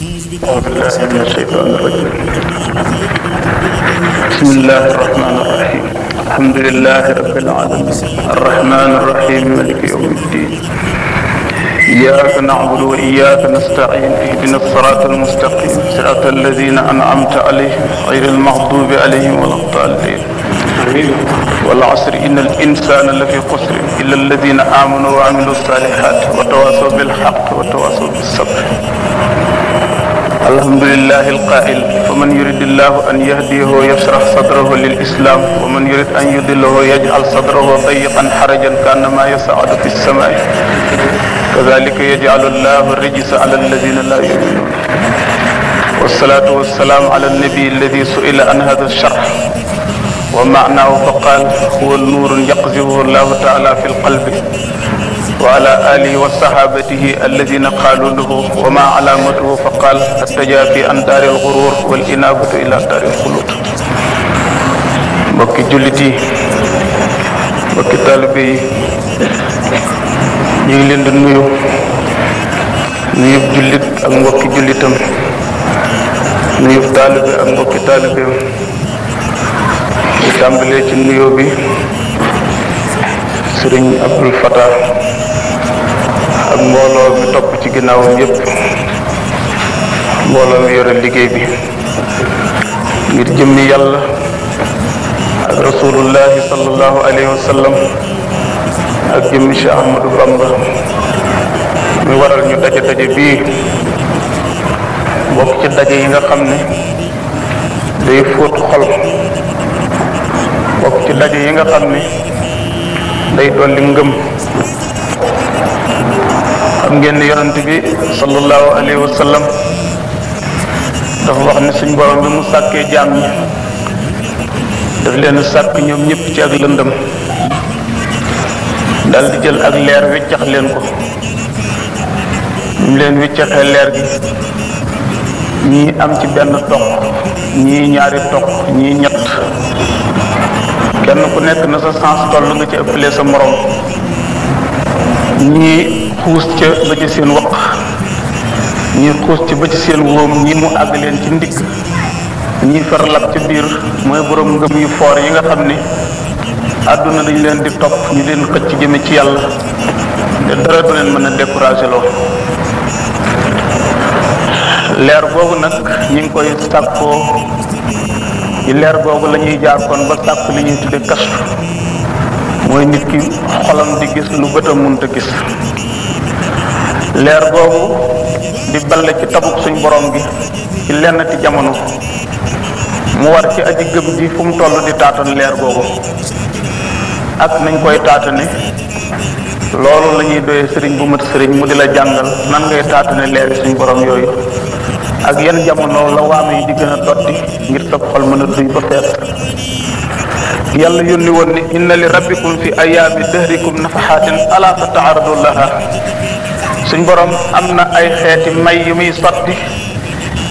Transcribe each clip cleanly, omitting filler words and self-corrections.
أعوذ بالله من الشيطان الرجيم. بسم الله الرحمن الرحيم. الحمد لله رب العالمين الرحمن الرحيم مالك يوم الدين. إياك نعبد وإياك نستعين اهدنا الصراط المستقيم صراط الذين أنعمت عليهم غير المغضوب عليهم ولا الضالين. والعصر إن الإنسان لفي خسر إلا الذين آمنوا وعملوا الصالحات وتواصوا بالحق وتواصوا بالصبر. الحمد لله القائل فمن يريد الله أن يهديه يشرح صدره للإسلام ومن يريد أن يضله يجعل صدره ضيقا حرجا كأنما يصعد في السماء كذلك يجعل الله الرجس على الذين لا يؤمنون. والصلاة والسلام على النبي الذي سئل عن هذا الشرح ومعناه فقال هو النور يقذفه الله تعالى في القلب وعلى آله وصحابته الذين قالوا له وما علامته فقال التجافي عن دار الغرور والإنابة إلى دار الخلود. mbokki jullit yi mbokki taalibe yi ñu ngi leen di nuyu jullit ak mbokki jullitam nuyu taalibe ak mbokki taalibeem di tàmbalee ci nuyoo bi Sëriñ Abdul Fatah ak mbooloo mi topp ci ginnaawam yépp mbooloo mi yore liggéey bi ngir jëmmi yàlla ak rasulullahi sallallahu alayhi wa sallam ak jëmmi Cheikh Ahmadou Bamba mi waral ñu daje bii bokk ci daje yi nga xam ne day fóot xol bokk ci daje yi nga xam ne day dolli ngëm. xam ngeen ne yonent bi sallallahu alayhi wa sallam dafa wax ne suñ borom bi mu sàkkee jaam ñi daf leen sàkk ñoom ñëpp ci ak lëndëm dal di jël ak leer wiccax leen ko ñu leen wiccaxee leer gi ñii am ci benn toq ñii ñaari toq ñii ñett kenn ku nekk na sa sens toll nga ci ëppalee sa morom ñii xuus ca ba ci seen waq ñii xuus ci ba ci seen wóom ñii mu àgg leen ci ndigg ñii farlab ca biir mooy borom ngëm yu foor yi nga xam ni àdduna dañ leen di topp ñu leen xëcc jëme ci yàlla te dara du leen mën a découragé loo leer googu nag ñi ngi koy sàkkoo ci leer googu la ñuy jaar kon ba sàkk li ñuy tudde kasfu mooy nit ki xolam di gis lu bëtam mënta gis leer googu di balle ci tabuk suñ borom gi ci lenn ti jamono mu war ci aji gëm ji fu mu toll di taatan leer googu ak nañ koy taatane loolu la ñuy doyee sëriñ bu mat sëriñ mu di la jàngal nan ngay taatane leeri suñ borom yooyu ak yan jamono la waame yi di gën a dotti ngir sa xol mën a duy ba fees. yàlla yónni woon ni inna li rabbikum fi ayaami dahrikum nafaxaatin ala fa taaradu laha suñ borom am na ay xeeti may yu muy sotti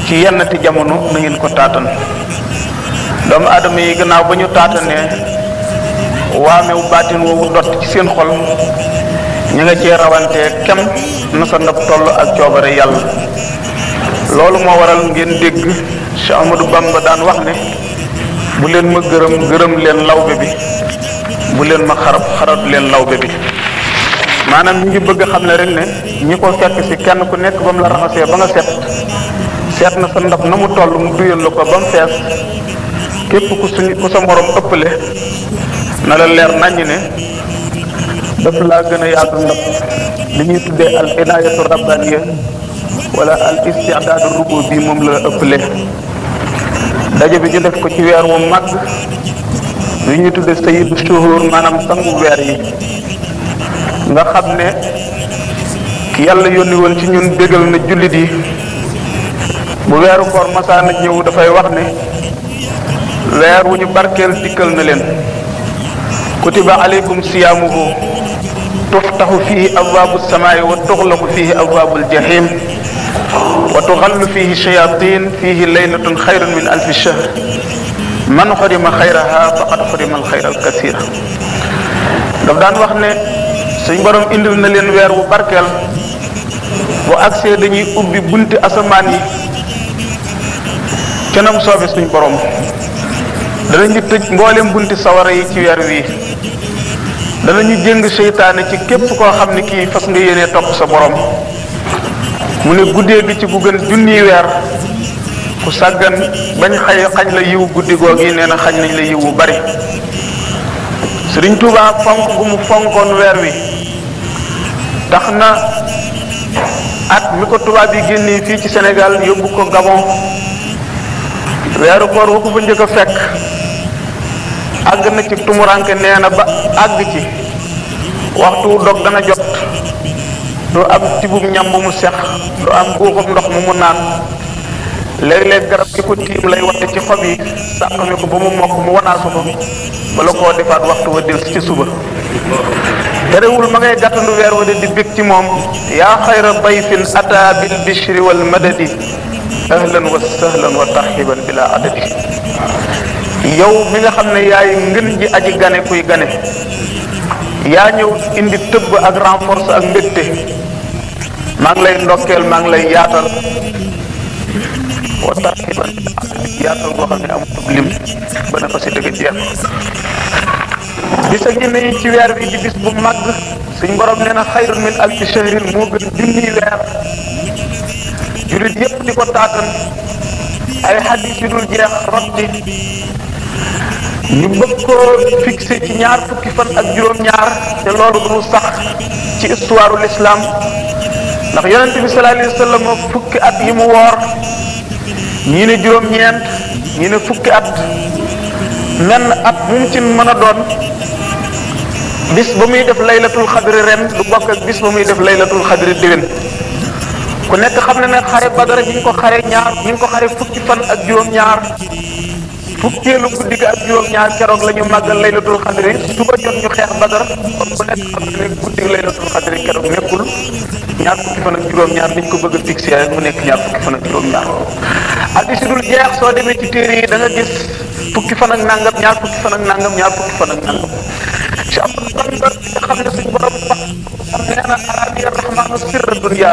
ci yennati jamono na ngeen ko taatan doomu aadama yi gannaaw ba ñu taatanee waamewu baatin woowu dott ci seen xol ñu nga cee rawantee kem na sa ndab toll ak coobare yàlla loolu moo waral ngeen dégg Cheikh Ahmadou Bamba daan wax ne bu leen ma gërëm leen lawbe bi bu leen ma xarab leen lawbe bi maanaam ñu ngi bëgg a xam ne rek ne ñi ko fekk ci kenn ku nekk ba mu la raxasee ba nga seet na sa ndab na mu toll mu duyal la ko ba mu fees képp ku sa morom ëppale na la leer naññ ne daf laa gën a yaatu ndab li ñuy tuddee al inayatu rabbaniya wala al istidaadu rubu bi moom la ëppale daje bi ñu def ko ci weer wu mag li ñuy tudde sayyidu shuhur maanaam sangu weer yi nga xam ne ki yàlla yónni woon ci ñun bégal na jullit yi bu weeru koor masaana ñëw dafay wax ne weer wu ñu barkeel dikkal na leen kutiba alaykum siyaamuhu tuftaxu fihi abwaabu samaai wa tuxlaqu fihi abwaabul jahim wa tuxallu fihi shayatin fihi laylatun xayrun min alfi shahr man xurima xayraha faqad xurima alxayra alkasira daf daan wax ne suñ borom indil na leen weer wu barkeel bu agsee dañuy ubbi bunti asamaan yi kenam soobe suñ borom danañu tëj mboolem bunti sawara yi ci weer wi danañu jëng seytaane ci képp koo xam ne kii fas nga yéenee topp sa borom mu ne guddee gi ci gu gën junniy weer ku sàggan bañ xañ la yiw guddi googu yi nee na xañ nañ la yiw bu bari Sëriñ Tuubaa fonk gu mu fonkoon weer wi tax na at mi ko tubaab yi génnee fii ci Sénégal yóbbu ko Gabon weeru koor wu ko fa njëkk a fekk àgg na ci tumuranke nee na ba àgg ci waxtu dog dana jot doo am tibum ñam bu mu sex doo am guuxum ndox mu mu naan léeg-léeg garab gi ko tiim lay watte ci xob yi sàqami ko ba mu mokk mu wanaasu ko bala koo defaat waxtu wa del ci suba terewul ma ngay gàttandu weer wa di bég ci moom yaa xayra dayfin ata bil bishri wal madadi ahlan wa sahlan wa tarxiban bila adadi yow mi nga xam ne yaay ngën ji aji gane kuy gane yaa ñëw indi tëbb ak renforce ak mbégte maa ngi lay ndokkeel maa ngi lay yaatal wa tarxiban yaatal boo xam ne amul lim ba na ko si dëgg jeex bisa ngi ne ci weer bi di bis bu màgg suñ borom nee na xayrun min alfi shahrin moo gën junniy weer julit yépp di ko taatan ay xadis yu dul jeex rotti ñu bëgg ko fixé ci ñaar fukki fan ak juróom-ñaar te loolu du sax ci histoire l'islam ndax yonente bi sallallahu alayhi wa sallam fukki at yi mu woor ñii ne juróom-ñeent ñii ne fukki at menn at mu mu ci mën a doon bis ba muy def laylatul xadri ren du bokk ak bis ba muy def laylatul xadri déwén ku nekk xam ne ne xare badara ñu ngi ko xare fukki fan ak juróom-ñaar fukkeelu guddi gi ak juróom-ñaar keroog la ñu màggal laylatul xadri suba jot ñu xeex badar kon ku nekk xam ne guddi laylatul xadri keroog nekkul ñaar fukki fan ak juróom-ñaar niñ ko bëgg a fixé rek mu nekk ñaar fukki fan ak juróom-ñaar hadis yi dul jeex soo demee ci téere yi da nga gis fukki fan ak nangam ñaar fukki fan ak nangam ñaar fukki fan ak nangam ci am nga xam ne suñ borom wax nee na arabi rahmanu sirr dunya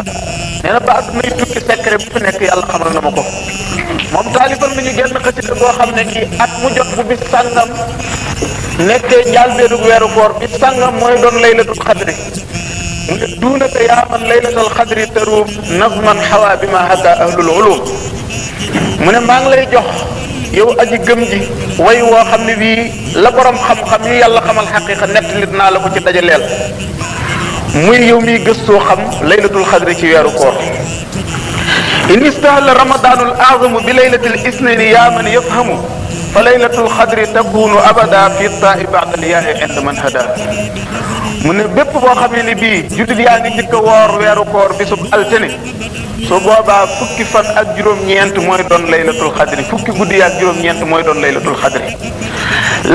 nee na ba adduna yi tukki secret bu fi nekk yàlla xamal na ma ko moom taalifal nañu genn xasida boo xam ne kii at mu jot bu bis sàngam nekkee njàlbéenu weeru koor bis sàngam mooy doon laylatul xadri mu ne duunaka yaa man laylatul xadri taruum nazman xawaa bi ma hada ahlul ulum mu ne maa ngi lay jox yow aji gëm ji way woo xam ne bii la borom xam-xam yi yàlla xamal xaqiqa nettalit naa la ko ci dajaleel muy yow miy gëstoo xam laylatul xadri ci weeru koor in istahla ramadanul azamu bi laylatil isnaini yaa man yafhamu fa laylatul xadri takunu abada fi taai bada liyaai ind man hada mu ne bépp boo xamee ne bii jullit yaa ngi njëkk a woor weeru koor bisub altine su boobaa fukki fan ak juróom-ñeent mooy doon laylatul xadri fukki guddi ak juróom-ñeent mooy doon laylatul xadri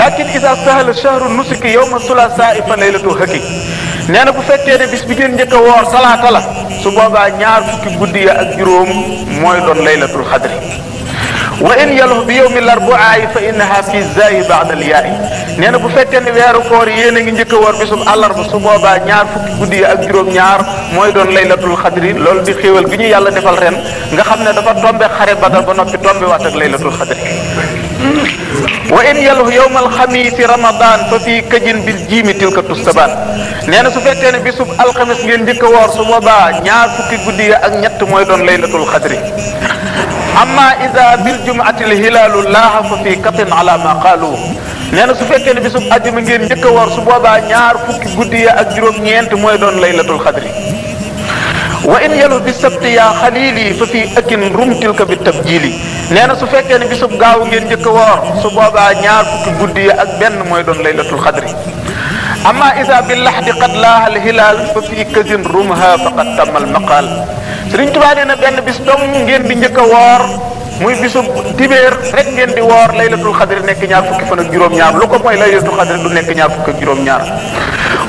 lakin isa sahala shahru nusuki yawma sulasaa fa laylatul haki nee na bu fekkee ne bis bi ngeen njëkk a woor talaata la su boobaa ñaar fukki guddi ak juróom mooy doon laylatul xadri wa in yaluh bi yawmi larbuaay fa innaha fi zaayi baada al yaay nee na bu fekkee ne weeru koor yéen a ngi njëkk a woor bisub àllarba su boobaa ñaar fukki guddi ak juróom-ñaar mooy doon laylatul xadri loolu di xéewal gi ñu yàlla defal ren nga xam ne dafa tombe xare badar ba noppi tombe waat ak laylatul xadri wa in yaluh yawma alxamiisi ramadan fa fii kajin bil jiimi tilka tustabaan nee na su fekkee ne bisub alxamis ngeen njëkk a woor su boobaa ñaar fukki guddi ak ñett mooy doon laylatul xadri amma ida bil jumaati l hilaalu laaha fa fii katin ala ma qaalu nee na su fekkee ne bisub àjjuma ngeen njëkk a woor su boobaa ñaar fukki guddi ak juróom-ñeent mooy doon laylatul xadri wa in yalu bi sabti yaa xalili fa fii akin rum tilka bi tabjili nee na su fekkee ne bisub gaaw ngeen njëkk a woor su boobaa ñaar fukki guddi ak benn mooy doon laylatul xadri amma isa bi laxdi qad laaha al hilaal fa fii kazin rumha faqad tammal maqaal Sëriñ Tuubaa nee na benn bis dong ngeen di njëkk a woor muy bisu dibéer rek ngeen di woor laylatul xadri nekk ñaar fukki fan ak juróom-ñaar lu ko mooy laylatul xadri du nekk ñaar fukki ak juróom-ñaar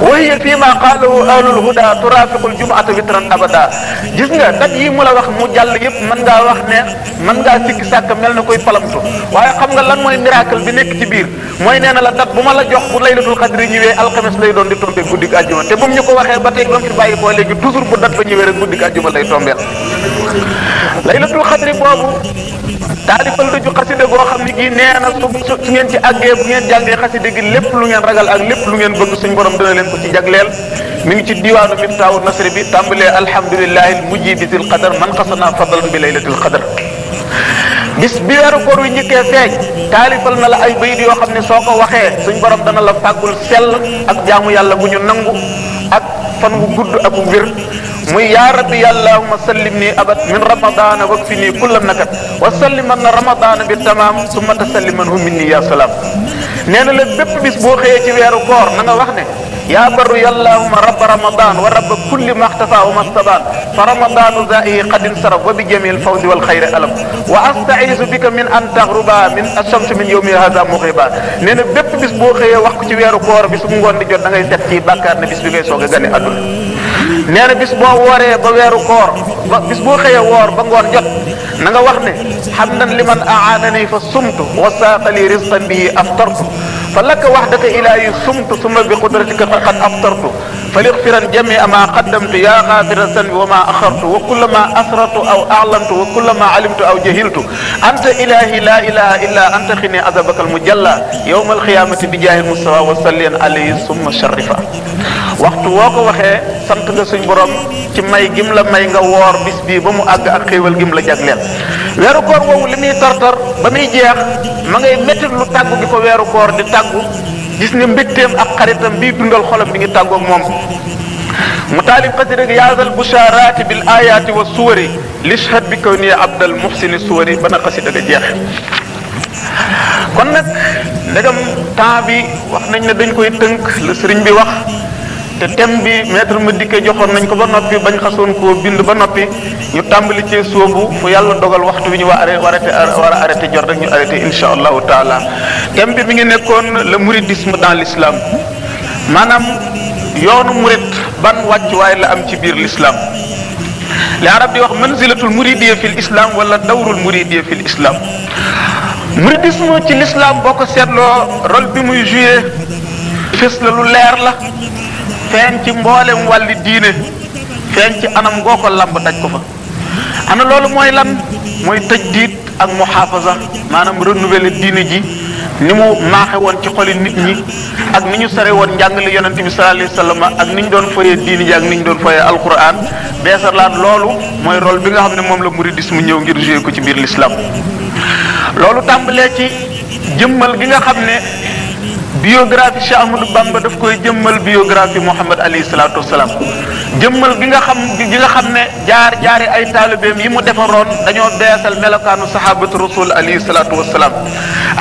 wa hiya fii ma qaalahu ahlul huda turafiqul jumu'ata witran abada. gis nga dat yi mu la wax mu jàll yëpp mën ngaa wax ne mën ngaa sikki sàkk mel na koy palamtu waaye xam nga lan mooy miracle bi nekk ci biir mooy nee na la dat bu ma la jox bu laylatul xadri ñëwee alxames lay doon di tombé guddik àjjuma te bu mu ñu ko waxee ba tey ba mu fi bàyyi ko léegi toujours bu dat ba ñëwee rek guddik àjjuma lay tombeel. laylatul xadri boobu taalifal du ju xaside goo xam ne gii nee na su ngeen ci àggee bu ngeen jàngee xaside gi lépp lu ngeen ragal ak lépp lu ngeen bëgg suñ borom dana leen ko ci jagleel. mi ngi ci diwaanu Miftaahu Nasri bi tàmbalee alhamdulillahi mujibi zil qadar man xasana fadlan bi laylatil qadar. bis bi weeru koor wi njëkkee feeñ taalifal na la ay bayit yoo xam ne soo ko waxee suñ borom dana la fàggul sell ak jaamu yàlla bu ñu nangu ak fan wu gudd ak wu wér muy yaa rabbi allahumma sallim nii abad min ramadana wakfi nii kulla nakat wa salliman na ramadana bi tamaam summa tasalliman hu minni ya salaam. nee na la bépp bis boo xëyee ci weeru koor na nga wax ne yaa barru yallahuma rabba ramadan wa rabba kulli maxtafa wa mastabaan fa ramadanu zaihi qadin saraf wa bi jamil fawzi wal xayri alam wa astaisu bika min an taxruba min ashamsi min yowmi hada muxiba. nee na bépp bis boo xëyee wax ko ci weeru koor bi su ngoon di jot da ngay set ci bàkkaar ne bis bi ngay soog a gane àdduna. nee na bis boo wooree ba weeru koor ba bis boo xëyee woor ba ngoon jot na nga wax ne hamdan liman aanani fa sumtu wa saaqali rizqan bihi aftartu fa laka wahdaka ilahi sumtu summa bi qudratika qad aftartu fa lighfiran jamia ma qaddamtu ya ghafira zanbi wa ma akhartu wa kulla ma asrartu aw a'lantu wa kulla ma alimtu aw jahiltu anta ilahi la ilaha illa anta khini azabaka al mujalla yawma al qiyamati bi jahil mustafa wa salliyan alayhi summa sharifa. waxtu woo ko waxee sant nga suñ borom ci may gim la may nga woor bis bii ba mu àgg ak xéewal gim la jagleel. weeru koor woowu li muy tartar ba muy jeex ma ngay métti lu tàggu gi ko weeru koor di tàggu gis nga mbégteem ak xaritam bii dundal xolam mi ngi tàggoog moom. mu taalif xasida gi yaasal busharati bil ayati wa suwari lishhad bi kaw nii abdal muhsini suwari ba na xasida ga jeex. kon nag ndegam temps bi wax nañ ne dañ koy tënk la sëriñ bi wax te thème bi maître ma dikke joxoon nañ ko ba noppi bañ xasoon koo bind ba noppi ñu tàmbali cee sóobu fu yàlla dogal waxtu bi ñu war a arrêté jot rek ñu arrêté insha allahu taala. thème bi mi ngi nekkoon le mouridisme dans l'islam maanaam yoonu murid ban wàccuwaay la am ci biir l'islam. li arab di wax manzilatul muridiyya fil islam wala dawrul muridiyya fil islam. mouridisme ci l'islam boo ko seetloo rôle bi muy joué fës la lu leer la feeñ ci mboolem wàlli diine feeñ ci anam goo ko lamb daj ko fa. ana loolu mooy lan mooy tajdiid ak muhafaza maanaam renouveler diine ji ni mu maaxe woon ci xoli nit ñi ak ni ñu sare woon njàngale yonente bi sallallahu alayhi wa sallam ak ni ñu doon foyee diine ji ak ni ñu doon foyee alquran beesalaat loolu mooy rôle bi nga xam ne moom la mouridisme ñëw ngir jouer ko ci biir l'islam. loolu tàmbalee ci jëmmal gi nga xam ne biographie Cheikh Ahmadou Bamba daf koy jëmmal biographie Muhammad alayhi salaatu wasalaam jëmmal gi nga xam ne jaari ay taalibeem yi mu defaroon dañoo beesal melokaanu sahabatu rasul alayhi salaatu wasalaam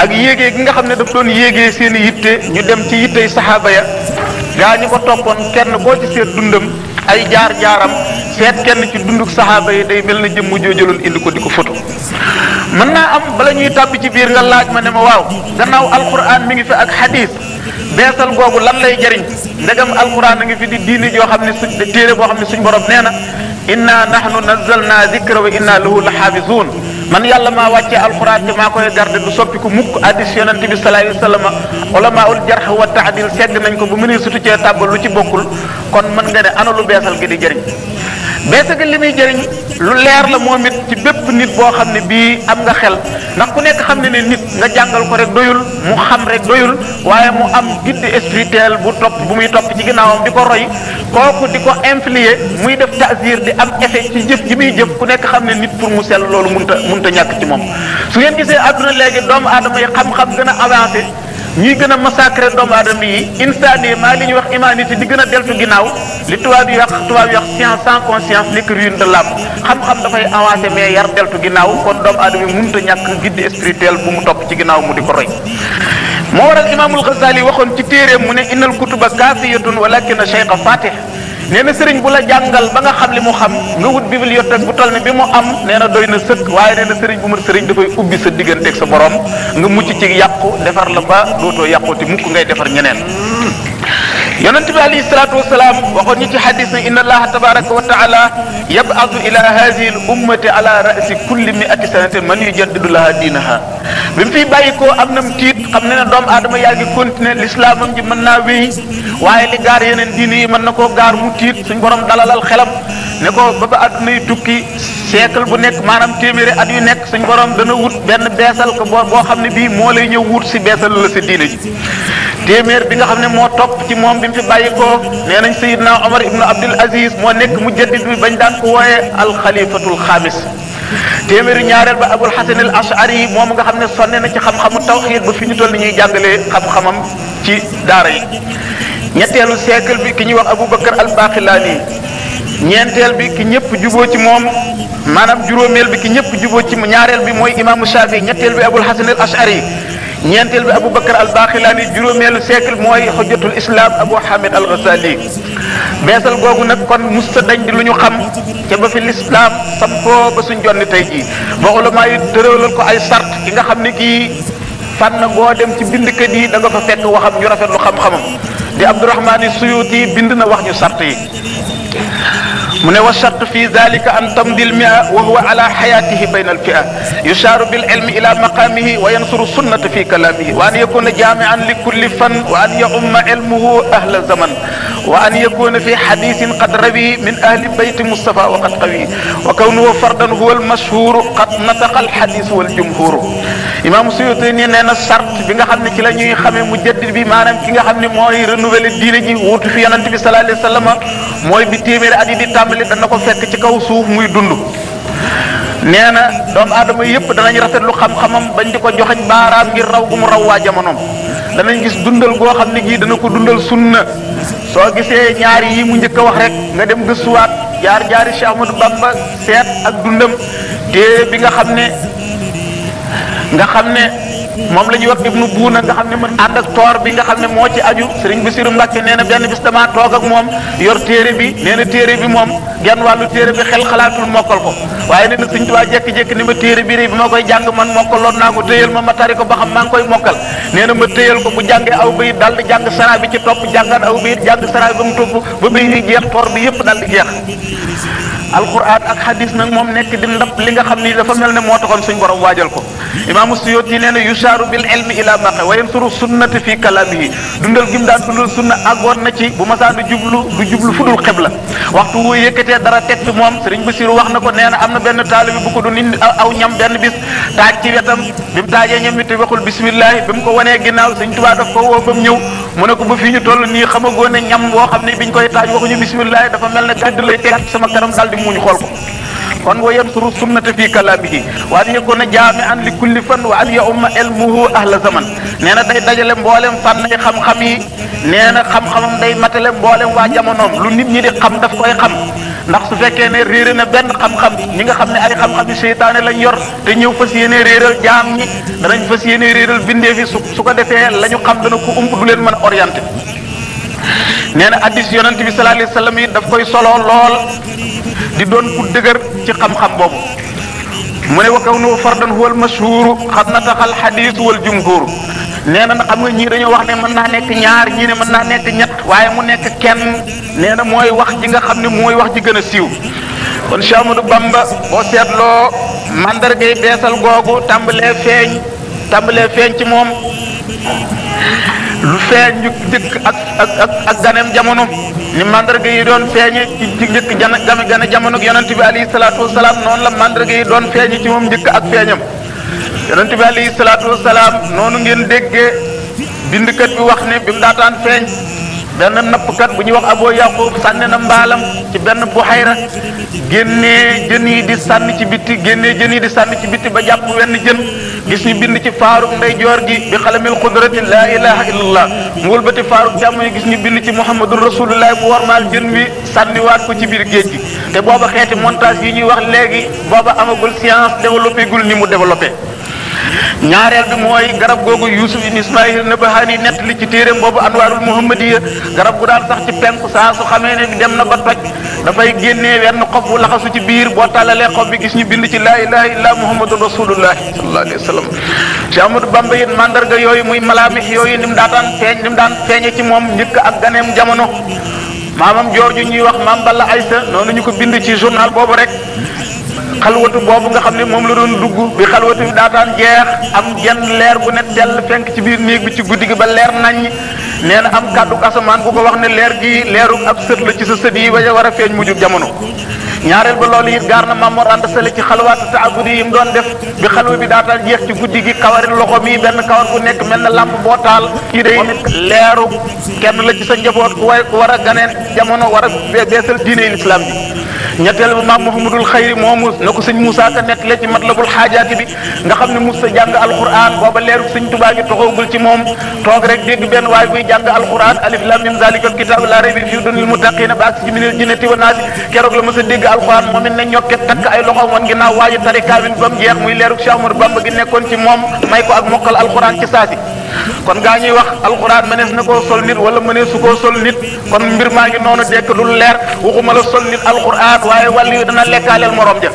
ak yéegee gi nga xam ne daf doon yéegee seen i yitte ñu dem ci yittey sahaaba ya gaa ñi ko toppoon kenn boo ci seet dundam ay jaar-jaaram seet kenn ci dunduk sahaaba yi day mel na jëmm joojaloon indi ko di ko foto. mën naa am bala ñuy tàbbi ci biir nga laaj ma ne ma waaw gannaaw alquran mi ngi fi ak hadith beesal googu lan lay jëriñ ndegam alquran a ngi fi di diini joo xam ne téere boo xam ne suñ borom nee na inna nahnu nazzalna zikra wa inna lahu la xaafisuun man yàlla maa wàccee alquran te maa koy garde du soppi ko mukk addis yonent bi sallallahu alayhi wa sallam ulamaul jarh wa taadil segg nañ ko bu mu ne sutu cee tàbbal lu ci bokkul kon mën nga ne ana lu beesal gi di jëriñ beesal gi li muy jëriñ lu leer la moom it ci bépp nit boo xam ne bii am nga xel ndax ku nekk xam ne ne nit nga jàngal ko rek doyul mu xam rek doyul waaye mu am guide spirituel bu muy topp ci ginnaawam di ko roy kooku di ko influer muy def tasir di am effet ci jëf ji muy jëf ku nekk xam ne nit pour mu sell loolu munta ñàkk ci moom. su ngeen gisee àdduna léegi doomu aadama yi xam-xam gën a avancé ñuy gën a massacrer doomu aadama yi insani maa li ñuy wax humanité di gën a deltu ginnaaw li tubaab yi wax science sans conscience nekk ruine de l'âme xam-xam dafay avancé mais yar deltu ginnaaw kon doomu aadama yi mënut a ñàkk guide spirituel bu mu topp ci ginnaaw mu di ko roy. moo waral imaamul Ghazali waxoon ci téeréem mu ne innal kutuba kaafiyatun walakin shaykha fatih nee na sëriñ bu la jàngal ba nga xam li mu xam nga wut bibliothèque bu toll ne bi mu am nee na doy na sëkk waaye nee na sëriñ bu mat sëriñ dafay ubbi sa digganteeg sa borom nga mucc ci yàqu defar la ba dootoo yàquti mukk ngay defar ñeneen. yonent bi alayhi salaatu wasalaam waxoon ñu ci xadis ne inna allaha tabaraka wa taala yab'athu ila hadihi al ummati ala ra'si kulli mi'ati sanatin man yujaddidu laha diinaha bi mu fiy bàyyi ko am nam tiit xam ne ne doomu aadama yaa ngi continuer lislaamam ji mën naa wéy waaye li gaar yeneen diine yi mën na koo gaar mu tiit suñ borom dalalal xelam ne ko ba adduna yi tukki siècle bu nekk maanaam téeméeri at yu nekk suñ borom dana wut benn beesal ko boo xam ne bii moo lay ñëw wut si beesal la sa diine ji téeméer bi nga xam ne moo topp ci moom bi mu fi bàyyi ko nee nañ Seydina Omar ibnu Abdul Aziz moo nekk mujaddid bi bañ daan ko wooyee alxalifatul xaamis téeméeri ñaareel ba Abul Hasan al Ash'ari moom nga xam ne sonne na ci xam-xamu tawxiid ba fi ñu toll ni ñuy jàngalee xam-xamam ci daara yi ñetteelu siècle bi ki ñuy wax Aboubacar al Baqilaani ñeenteel bi ki ñëpp juboo ci moom maanaam juróomeel bi ki ñëpp juboo ci ñaareel bi mooy imaamu Shaafi ñetteel bi Abul Hasan al Ash'ari ñeenteel bi Aboubacar al Baqilaani juróomeelu siècle mooy xujjatul islam Abu Hamid al Ghazali beesal googu nag kon musta dañ di lu ñu xam ca ba fi lislaam sampoo ba suñ jonni tey jii ba ulama yi tëralal ko ay sart ki nga xam ne kii fànn goo dem ci bindkat yi da nga fa fekk waxam ñu rafetlu xam-xamam di Abdurahmaan Suyuti bind na wax ñu sart yi mu ne wa shart fi dalika an tamdi al mia wa huwa ala xayatihi bayna al fia yushaaru bil ilmi ila maqamihi wa yansuru sunnata fi kalamihi wa an yakuna jaamian li kulli fan wa an yaumma ilmuhu ahla zaman wa an yakuna fi xadisin qad rawi min ahli bayti Mustafa wa qad qawi wa kawnuhu fardan huwa al mashhur qad nataqa al xadis wal jumhur imam Suyuti ni nee na sart bi nga xam ne ci la ñuy xamee mujaddid bi maanaam ki nga xam ne mooy renouveler diine ji wuutu fi yonent bi sallallahu alayhi wa sallam mooy bi téeméeri at yi di tàmbali dana ko fekk ci kaw suuf muy dund nee na doomu aadama yëpp danañ rafetlu xam-xamam bañ di ko joxañ baaraam ngir raw gu mu raw waa jamonoom danañ gis dundal goo xam ne gii dana ko dundal sunna soo gisee ñaari yi mu njëkk a wax rek nga dem gëstuwaat jaar-jaari Cheikh Ahmadou Bamba seet ak dundam te bi nga xam ne moom la ñuy wax ibnu buuna nga xam ne man ànd ak toor bi nga xam ne moo ci aju Sëriñ Basiru Mbàkke nee na benn bis damaa toog ak moom yor téere bi nee na téere bi moom genn wàllu téere bi xel xalaatul mokkal ko waaye nee na Sëriñ Tuubaa jékki-jékki ni ma téere bi bi ma koy jàng man mokkaloon naa ko téyal ma tari ko ba xam maa ngi koy mokkal nee na ma téyal ko bu jàngee aw bayit daal di jàng sara bi ci topp jàngaat aw bayit jàng sara bi ba mu topp ba bayit yi jeex toor bi yëpp daal di jeex alquran ak hadis nag moom nekk di ndab li nga xam ni dafa mel ne moo taxoon suñ borom waajal ko imaamu Suyuti nee na yushaaru bil ilmi ila maqa wa yansuru sunnati fi kalamihi dundal gim daan dundal sunna àggoon na ci bu masaan du jublu fudul xibla waxtu wu yëkkatee dara teg fi moom Sëriñ Basiru wax na ko nee na am na benn taalibi bu ko doon indi aw ñam benn bis taaj ci wetam bi mu taajee ñam te waxul bismillahi bi mu ko wanee ginnaaw Sëriñ Tuubaa daf ko woo ba mu ñëw mu ne ko ba fii ñu toll nii xamagoo ne ñam boo xam ne biñ koy taaj waxuñu bismillahi dafa mel ne gàdd lay teg sama kanam daal di muuñ xool ko kon wa yansuru sunnata fi kalamihi wa an yakuna jaami'an li kulli fan wa an yaumma ilmuhu ahla zaman nee na day dajale mboolem fànn yi xam-xam yi nee na xam-xamam day matale mboolem waa jamonoom lu nit ñi di xam daf koy xam ndax su fekkee ne réere na benn xam-xam ñi nga xam ne ay xam-xam yi seytaane lañ yor te ñëw fas yéene réeral jaam ñi danañ fas yéene réeral bindee fi su ko defee la ñu xam dana ko ump du leen mën a orienté nee na addis yonent bi sallallahu alayhi wa sallam yi daf koy solo lool di doon ku dëgër ci xam-xam boobu mu ne wa kawnu fardan huwal mashhur xad nataxal xadiis wal jumhur nee na xam nga ñii dañoo wax ne mën naa nekk ñaar ñii ne mën naa nekk ñett waaye mu nekk kenn nee na mooy wax ji nga xam ne mooy wax ji gën a siiw kon Cheikh Ahmadou Bamba boo seetloo mandargay beesal googu tàmbalee feeñ ci moom lu feeñ njëkk ak ganeem jamono ni mandarga yi doon feeñe ci njëkk gane jamono yonent bi alayhi salaatu wasalaam noonu la mandarga yi doon feeñe ci moom njëkk ak feeñam yonent bi alayhi salaatu wasalaam noonu ngeen déggee bindkat bi wax ne bi mu daataan feeñ benn nappkat bu ñuy wax Abu Yaqub sànni na mbaalam ci benn buxayra génnee jën yi di sànni ci bitti ba jàpp wenn jën gis ñu bind ci faaruk ndeyjoor gi bi xalamil xudrati laa ilaha illallah mu wëlbati faaruk jàmm yi gis ñu bind ci muhammadun rasulullah mu warmaal jën wi sànniwaat ko ci biir géej gi te booba xeeti montage yi ñuy wax léegi booba amagul science développé gul ni mu développé ñaareel bi mooy garab googu Yusuf ibn Ismaïl Nabahani nett li ci téeréem boobu Anwarul Muhammadiya garab gu daan sax ci penku saa su xamee ne dem na ba toj dafay génnee wenn xob bu laxasu ci biir boo tàllalee xob bi gis ñu bind ci laa ilaha illa muhammadun rasulullah sallallahu alayhi wa sallam. Cheikh Ahmadou Bamba it mandarga yooyu muy malaamix yooyu ni mu daan feeñe ci moom njëkk ak ganeem jamono. maamam jooju ñuy wax maam Balla Aysa noonu ñu ko bind ci journal boobu rek xalwatu boobu nga xam ne moom la doon dugg bi xalwatu bi daataan jeex am genn leer bu ne tell fenk ci biir néeg bi ci guddi gi ba leer naññ nee na am kàddu asamaan bu ko wax ne leer gi leeru ab sët la ci sa sët yi ba war a feeñ mujjug jamono. ñaareel ba loolu it gaar na Maam Mor Anta Sali ci xalwaatu taabudi yi mu doon def bi xalwa bi daataan jeex ci guddi gi kawari loxo mi benn kawar bu nekk mel na lamp boo taal kii day leeru kenn la ci sa njaboot ku war a ganeen jamono war a beesal diine l'islam bi. ñetteel ba maam Mouhamadul Xayri moomu na ko sëñ Moussa Ka nettale ci Matlabul Xaajaati bi nga xam ne Moussa jàng alquran booba leeru sëñ Tuubaa gi toxoogul ci moom toog rek dégg benn waay buy jàng alquran alif lam mim zalikal kitaabu laa rayba fiihi hudan lil muttaqiina ba ak ci minal jinnati wan naasi keroog la mos a dégg alquran moom it ne ñokket takk ay loxoom woon ginnaaw waaji tari kaamil ba mu jeex muy leeru Cheikh Ahmadou Bamba gi nekkoon ci moom may ko ak mokkal alquran ci saasi. kon gaa ñuy wax alquran mënees na koo sol nit wala mënees su koo sol nit kon mbir maa ngi noonu dekk dul leer waxuma la sol nit alquran waaye wàllu yu dana lekkaaleel morom ja.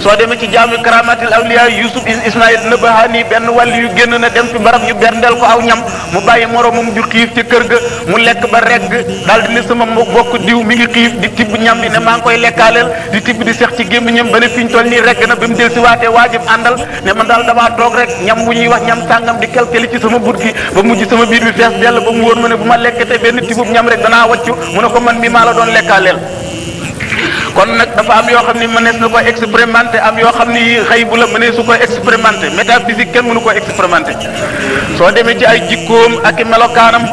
soo demee ci jaami karamatil awliya Yusuf Ismaïl Nabahani benn wàll yu génn na dem fi barab ñu berndeel ko aw ñam mu bàyyi moromam ju xiif ci kër ga mu lekk ba regg daal di ne sama bokk diw mi ngi xiif di tibb ñam bi ne maa ngi koy lekkaaleel di tibb di sex ci gémmiñam ba ne fi ñu toll nii regg na ba mu del si waatee waajib àndal ne man daal damaa toog rek ñam bu ñuy wax ñam sàngam di kelkeli ci sama but gi ba mujj sama biir bi fees dell ba mu wóor ma ne bu ma lekkete benn tibub ñam rek danaa wàccu mu ne ko man mi maa la doon lekkaaleel. kon nag dafa am yoo xam ni mënees na ko expérimenter am yoo xam ni xëy bu la mënees su ko expérimenter métaphysique kenn mënu ko expérimenter soo demee ci ay jikkoom ak i melokaanam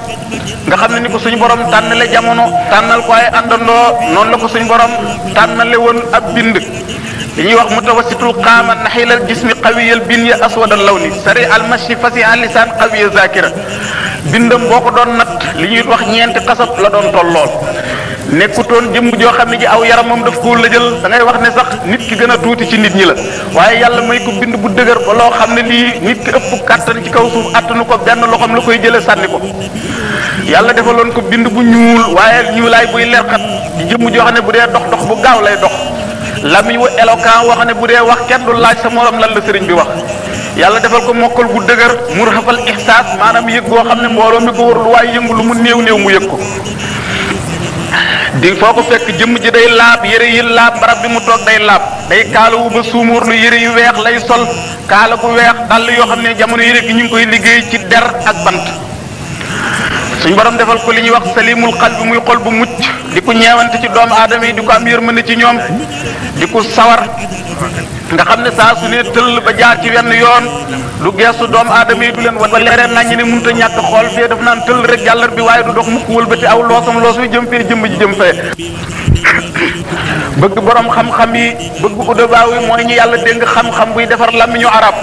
nga xam ne ni ko suñu borom tànnale jamono tànnal ko ay àndandoo noonu la ko suñu borom tànnale woon ab bind li ñuy wax mutawassitul qaama naxilal jismi qawiyal binya aswadal lawni sari al mashi fasi al lisaan qawiya zakira bindam boo ko doon nat li ñuy wax ñeenti xasab la doon tollool nekkutoon jëmm joo xam ne ji aw yaramam daf koo lëjal da ngay wax ne sax nit ki gën a tuuti ci nit ñi la waaye yàlla may ko bind bu dëgër ba loo xam ne lii nit ki ëpp kàttan ci kaw suuf attanu ko benn loxoom la koy jële sànni ko yàlla defaloon ko bind bu ñuul waaye ñuulaay buy lerxat di jëmm joo xam ne bu dee dox bu gaaw lay dox lamiñ wu éloquent wax ne bu dee wax kenn du laaj sa morom lan la sëriñ bi wax yàlla defal ko mokkal gu dëgër murhafal ihsaas maanaam yëg goo xam ne mbooloo mi ko wër lu waaye yëngu lu mu néew néew mu yëg ko di foo ko fekk jëmm ji day laab yëre yi laab barab bi mu toog day laab day kaalawu ba suumuur lu yëre yu weex lay sol kaala gu weex dàll yoo xam ne jamono yëre gi ñu ngi koy liggéey ci der ak bant suñ borom defal ko li ñuy wax salimul qalbi muy xol bu mucc di ko ñeewante ci doomu aadama yi di ko am yërmande ci ñoom di ko sawar nga xam ne saa su ne tëll ba jaar ci wenn yoon du geestu doomu aadama yi du leen wan leereen nañ ne mënut a ñàkk xool fee daf naan tëll rek jàllar bi waaye du dox mukk wëlbati aw loosam loos wi jëm fee jëmm ji jëm fee bëgg borom xam-xam yi bëgg udabaaw yi mooy ñu yàlla dégg xam-xam buy defar làmmiñu arab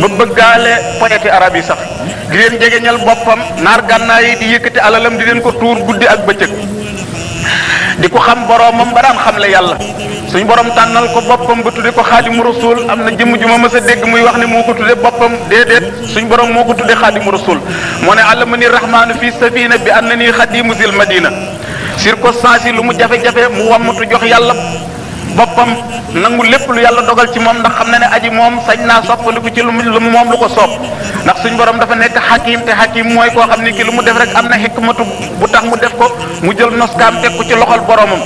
ba bëggaale poète arab yi sax di leen jegeñal boppam naar gànnaay yi di yëkkati alalam di leen ko tuur guddi ak bëccëg di ko xam boromam ba daan xamle yàlla suñ borom tànnal ko boppam ba tudde ko xaadimu rasul am na jëmm ju ma mës a dégg muy wax ne moo ko tudde boppam déedéet suñ borom moo ko tudde xaadimu rasul moo ne allamani rahmaanu fi safina bi annani xadimu zil madina circonstance yi lu mu jafe-jafe mu wammatu jox yàlla boppam nangu lépp lu yàlla dogal ci moom ndax xam na ne aji moom sañ naa soppaliku ci lu moom lu ko soob ndax suñ borom dafa nekk xakim te xakim mooy koo xam ne ki lu mu def rek am na xikmatu bu tax mu def ko mu jël noskaam teg ko ci loxol boromam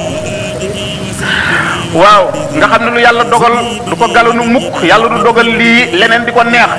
waaw nga xam ne lu yàlla dogal du ko galanu mukk yàlla du dogal lii leneen di ko neex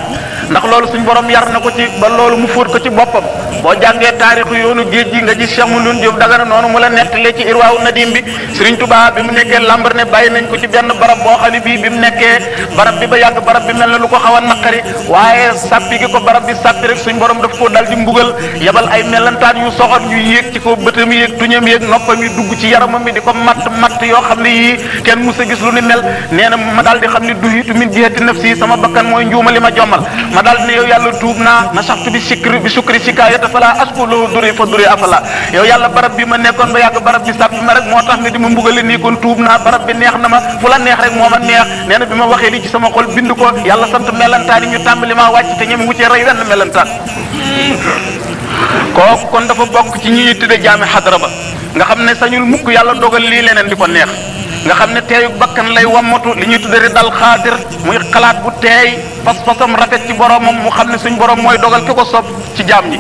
ndax loolu suñ borom yar na ko ci ba loolu mu fóot ko ci boppam boo jàngee taarixu yoonu géej gi nga gis Cheikh Mouloune Diop Dagana noonu mu la nettalee ci Irwaawu Nadim bi Serigne Touba bi mu nekkee lambar ne bàyyi nañ ko ci benn barab boo xam ne bii bi mu nekkee barab bi ba yàgg barab bi mel na lu ko xaw a naqari waaye sàppi gi ko barab bi sàppi rek suñ borom daf koo dal di mbugal yabal ay melantaan yu soxor yu yéeg ci ko bëtam yéeg tuñam yéeg noppam yi dugg ci yaramam bi di ko matt yoo xam ne yii kenn mus a gis lu ni mel nee na ma daal di xam ne duhitu min jihati nafsi sama bakkan mooy njuuma li ma jommal ma daal ne yow yàlla tuub naa na saxtu bi sukri sikaayata fala asku lahu duri fa duri afala yow yàlla barab bi ma nekkoon ba yàgg barab bi sàppi ma rek moo tax nga di ma mbugale nii kon tuub naa barab bi neex na ma fu la neex rek moo ma neex nee na bi ma waxee li ci sama xol bind ko yàlla sant melantaan yi ñu tàmbali maa wàcc te ñeme wuccee rey wenn melantaan kooku kon dafa bokk ci ñi ñu tudde jaami xadara ba nga xam ne sañul mukk yàlla dogal lii leneen di ko neex nga xam ne teeyu bakkan lay wammatu li ñuy tudde ridal xaadir muy xalaat bu teey pas-pasam rafet ci boromam mu xam ne suñ borom mooy dogal ki ko sopp ci jaam ñi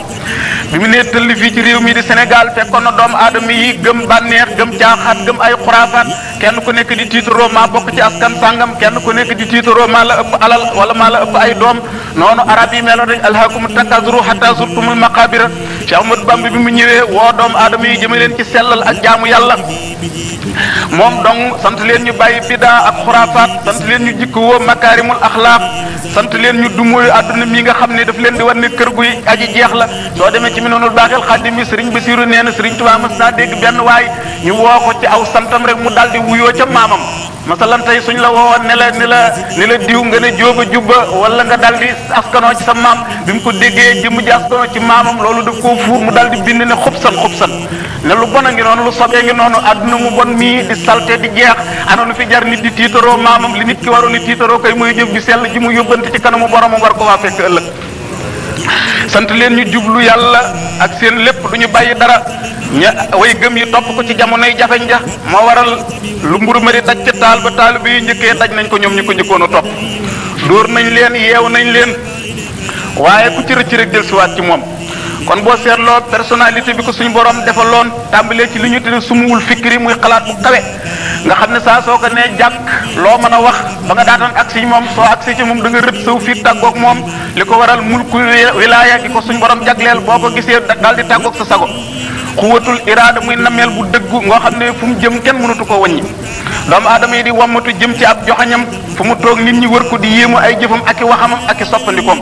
bi mu nee tëll fii ci réew mi di Sénégal fekkoon na doomu aadama yi gëm bànneex gëm caaxaat gëm ay xuraafaat kenn ku nekk di tiitaroo maa bokk ci askan sàngam kenn ku nekk di tiitaroo maa la ëpp alal wala maa la ëpp ay doom noonu arab yi meloon rek alhaakumu takasuru hatta zurtumul maqabira Cheikh Ahmadou Bamba bi mu ñëwee woo doomu aadama yi jëme leen ci sellal ak jaamu yàlla moom dong sant leen ñu bàyyi bidaa ak xuraafaat sant leen ñu jikko woo makaarimul axlaaq sant leen ñu dumóoyu àdduna mi nga xam ne daf leen di war ne kër guy aji jeex la soo demee ci Minanul Baaxil Xaadim mi Sëriñ Basiru nee na Sëriñ Tuubaa mas naa dégg benn waay ñu woo ko ci aw santam rek mu daldi wuyoo ca maamam masalan tey suñ la woowoon ne la diw nga ne jóoba jubba wala nga daldi askanoo ci sa maam bi mu ko déggee jëmm ji askanoo ci maamam loolu daf koo fuur mu daldi bind ne xubsan ne lu bon a ngi noonu lu sobee ngi noonu àdduna mu bon mii di salte di jeex anoonu fi jar nit di tiitaroo maamam li nit ki waroon ni tiitaroo koy muy jëf ju sell ji mu yóbbante ci kanamu boromam war ko faa fekk ëllëg sant leen ñu jublu yàlla ak seen lépp du ñu bàyyi dara ña way gëm yi topp ko ci jamonoy jafeñ ja moo waral lu mburu ma di daj ca taal ba taal bi yu njëkkee daj nañ ko ñoom ñu ko njëkkoon a topp dóor nañ leen yeew nañ leen waaye ku ci rëcc rek del siwaat ci moom kon boo seetloo personnalité bi ko suñu borom defaloon tàmbalee ci li ñu tudde sumuwul fikri muy xalaat bu kawe nga xam ne saa soo ko nee jàkk loo mën a wax ba nga daataan agsi moom soo agsi ci moom da nga rëdd saw fii tàggoog moom li ko waral mulku wilaaya gi ko suñu borom jagleel boo ko gisee daal di tàggoog sa sago xuwatul iraada muy nameel bu dëggu ngoo xam ne fu mu jëm kenn mënatu ko wàññi doomu aadama yi di wammatu jëm ci ab joxañam fu mu toog nit ñi wër ko di yéemu ay jëfam ak i waxamam ak i soppandikoom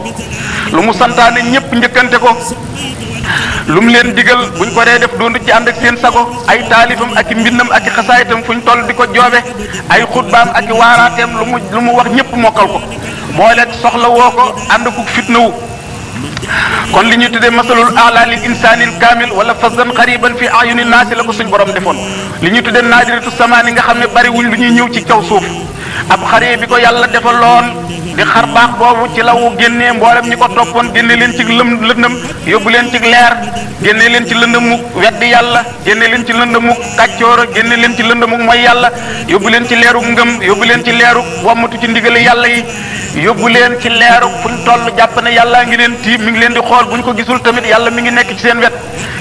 lu mu santaane ñëpp njëkkante ko lu mu leen digal buñ ko dee def doondu ci ànd ak seen sago ay taalifam ak i mbindam ak i xasaayitam fuñ toll di ko joobe ay xutbaam ak i waaraateem lu mu wax ñëpp mokkal ko booleeg soxla woo ko ànd ko fitna wu kon li ñuy tuddee masalul ala lil insanil kaamil wala fasdan xariban fi ayuni naasi la ko suñ borom defoon li ñuy tuddee naadiratu samaani nga xam ne bari wuñ lu ñuy ñëw ci kaw suuf ab xare bi ko yàlla defaloon di xar baax boobu ci lawu génnee mboolem ñi ko toppoon génne leen ci lëndëm yóbbu leen ci leer génne leen ci lëndëmuk weddi yàlla génne leen ci lëndëmuk kàccoora génne leen ci lëndëmuk mooy yàlla yóbbu leen ci leeruk ngëm yóbbu leen ci leeruk wammatu ci ndigali yàlla yi yóbbu leen ci leeruk fu ñu toll jàpp ne yàllaa ngi leen tiim mi ngi leen di xool bu ñu ko gisul tamit yàlla mi ngi nekk ci seen wet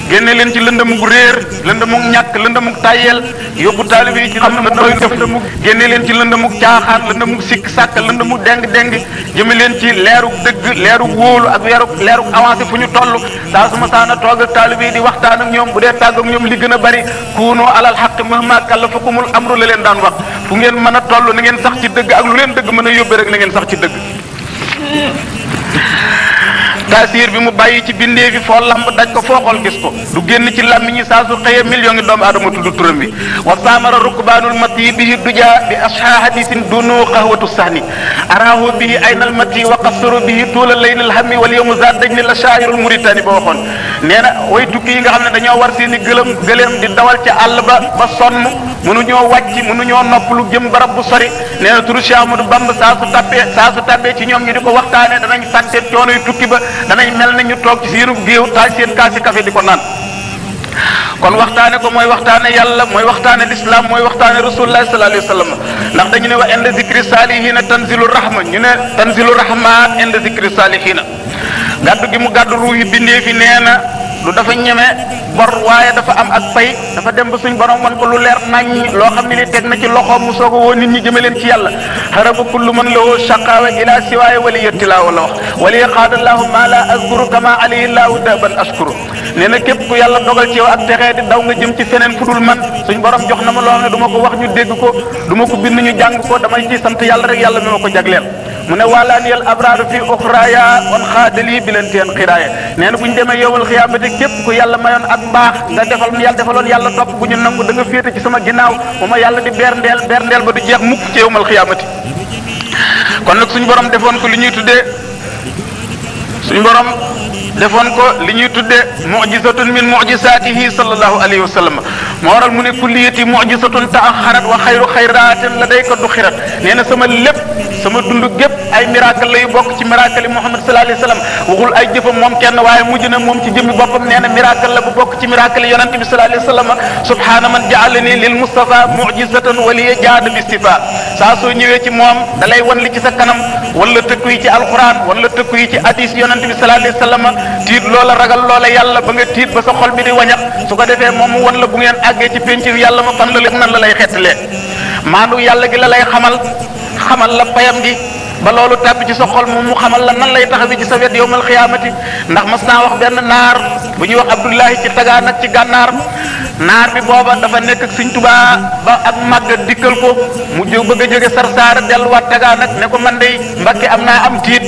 génne leen ci lëndëmuk réer lëndëmuk ñàkk lëndëmuk tayel yóbbu taalibe yi ci xam ne mooy def génne leen ci lëndëmuk caaxaan lëndëmuk sikk sàkk lëndëmuk deng jëme leen ci leeruk dëgg leeruk wóolu ak leeruk avancé fu ñu toll saa su ma saana toog ak taalibe yi di waxtaan ak ñoom bu dee tàgg ak ñoom li gën a bari kuunu alal xaq mahma kallafakumul amru la leen daan wax fu ngeen mën a toll na ngeen sax ci dëgg ak lu leen dëgg mën a yóbbe rek na ngeen sax ci dëgg taasiir bi mu bàyyi ci bindee fi foo lamb daj ko foo xool gis ko du génn ci làmmiñ ñi saa su xëyee million ngi doomu aadama tudd turam bi wa saamara rukbaanul mati bihi duja bi asha hadisin dunu qahwatu sahni arahu bihi aynal mati wa qasru bihi tuula laynil hammi wal yawmu zaad dajni la shaa'irul muritani ba waxoon nee na way tukki yi nga xam ne dañoo war seeni gëléem di dawal ca àll ba sonn mënuñoo wàcc mënuñoo noppalu jëm barab bu sori nee na turu Cheikh Ahmadou Bamba saa su tabbee ci ñoom ñu di ko waxtaane danañ fàtte coono yu tukki ba danañ mel ne ñu toog ci seenu géew taaj seen kaasi café di ko naan kon waxtaane ko mooy waxtaane yàlla mooy waxtaane l'islam mooy waxtaane rasulullah sallallahu alayhi wa sallam ndax dañu ne wa inda zikri salihina tanzilu rahma ñu ne tanzilu rahma inda zikri salihina gàddu gi mu gàddu ruuhi bindee fi nee na lu dafa ñeme bor waaye dafa am ak pay dafa dem ba suñ borom wan ko lu leer nañ loo xam ne ni teg na ci loxoom mu soog a woo nit ñi jëme leen ci yàlla haraba kullu man lahu shaqawa ila siwaaya wali yettilaawa la wax wali qaadallahu ma la azkuru kama alayhi llahu daban ashkuru nee na képp ku yàlla dogal ci yow ak texee di daw nga jëm ci feneen fu dul man suñ borom jox na ma loo xam ne du ma ko wax ñu dégg ko du ma ko bind ñu jàng ko damay ci sant yàlla rek yàlla mi ma ko jagleel mu ne walaaniyal abraaru fi uxraaya on xaadali bi leen teen xiraaya nee na bu ñu demee yowmal xiyaamati képp ku yàlla mayoon ak mbaax nga defaloon yàlla topp bu ñu nangu da nga féete ci sama ginnaaw bu ma yàlla di berndeel ba du jeex mukk ci yowmal xiyaamati kon nag suñu borom defoon ko li ñuy tuddee suñu borom defoon ko li ñuy tudde mu'jizatun min mu'jizatihi sallallahu alayhi wa sallam moo waral mu ne kulliyati mu'jizatun ta'axarat wa xayru xayraatin la day ko du xirat nee na sama lépp sama dund gépp ay miracle la yu bokk ci miracle yi Muhammad sallallahu alayhi wa sallam waxul ay jëfam moom kenn waaye mujj na moom ci jëmmi boppam nee na miracle la bu bokk ci miracle yi yonente bi sallallahu alayhi wa sallam subhaana man ja'alani lil mustafa mu'jizatan waliya jaada bi istifa saa soo ñëwee ci moom dalay wan li ci sa kanam wala tëkku yi ci alquran wala tëkku yi ci hadis yonente bi sallallahu alayhi wa sallam tiit loola ragal loola yàlla ba nga tiit ba sa xol bi di wañax su ko defee moom mu wan la bu ngeen àggee ci penc yàlla ma fan la lépp nan la lay xettalee maandu yàlla gi la lay xamal la payam gi ba loolu tàbbi ci sa xol moom mu xamal la nan lay taxawi ci sa wet yowmal xiyaamati ndax mas naa wax benn naar bu ñuy wax Abdullahi ci tagaa nag ci gànnaar naar bi booba dafa nekk ak Sëñ Tuubaa ba ak màgg dikkal ko mu bëgg a jóge Sarsara delluwaat tagaa nag ne ko man de Mbàkke am tiit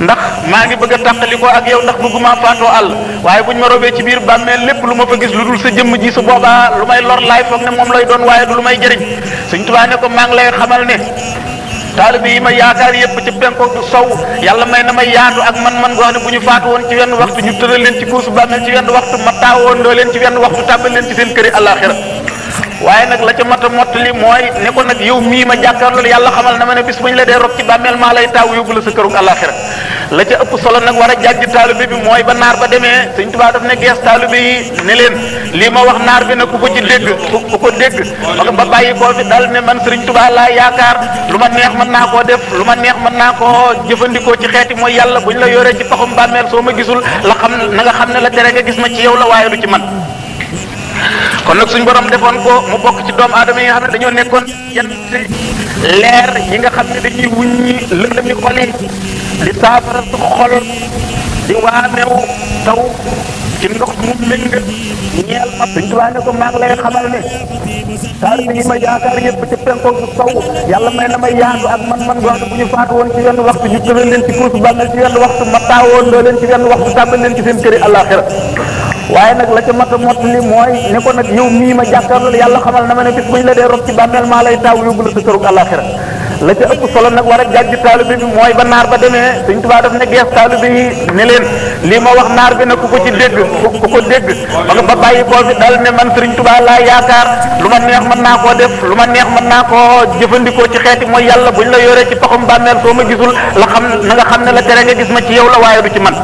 ndax maa ngi bëgg a tàqalikoo ak yow ndax bëgguma faatoo àll waaye buñ ma robee ci biir bàmmeel lépp lu ma fa gis lu dul sa jëmm ji su boobaa lu may lor laay foog ne moom lay doon waaye du lu may jëriñ Sëñ Tuubaa ne ko maa ngi lay xamal ne taalibe yi ma yaakaar yëpp ci penkook du sow yàlla may na may yaatu ak man goo xam ne bu ñu faatu woon ci wenn waxtu ñu tëral leen ci kuusu bàmmeel ci wenn waxtu ma taawoon doo leen ci wenn waxtu tàbbal leen ci seen këri àllaaxira waaye nag la ca mat a mottali mooy ne ko nag yow mii ma jàkkaarloo yàlla xamal na ma ne bis bu ñu la dee rob ci bàmmeel maa lay taaw yóbbu la sa kërug àllaaxira la ca ëpp solo nag war a jàjj taalibe bi mooy ba naar ba demee Sëñ Tuubaa daf ne gees taalibe yi ne leen lii ma wax naar bi nag ku ko ci dégg ku ko dégg ba bàyyi koo fi dal ne man Sëriñ Tuubaa laa yaakaar lu ma neex mën naa koo def lu ma neex mën naa koo jëfandikoo ci xeeti mooy yàlla bu ñu la yoree ci paxum bàmmeel soo ma gisul la xam na nga xam ne la tere nga gis ma ci yow la waaye du ci man kon nag suñu borom defoon ko mu bokk ci doomu aadama yi nga xam ne dañoo nekkoon yenn leer yi nga xam ne dañuy wuññi lëndami xol yi di saafara su xol di waameew taw ci ndox mu méng ñeel ma Sëñ Tuubaa ne ko maa ngi lay xamal ne taalibe yi ma yaakaar yëpp ci penkook du sow yàlla may na may yaatu ak man goo xam ne bu ñu faatu woon ci wenn waxtu ñu tëral leen ci kuusu bàmmeel ci wenn waxtu ma taawoon doo leen ci wenn waxtu tàbbal leen ci seen këri àllaaxira waaye nag la ca mat a mottali mooy ne ko nag yow mii ma jàkkaarloo yàlla xamal na ma ne bis bu ñu la dee rob ci bàmmeel maa lay taaw yóbbu la sa kërug àllaaxira la ca ëpp solo nag war a jàjj taalibe bi mooy ba naar ba demee Sëñ Tuubaa daf ne gees taalibe yi ne leen lii ma wax naar bi nag ku ko ci dégg ku ko dégg ba bàyyi koo fi dal ne man Sëriñ Tuubaa laa yaakaar lu ma neex mën naa koo def lu ma neex mën naa koo jëfandikoo ci xeeti mooy yàlla buñ la yoree ci paxum bàmmeel soo ma gisul la xam na nga xam ne la tere nga gis ma ci yow la waaye du ci man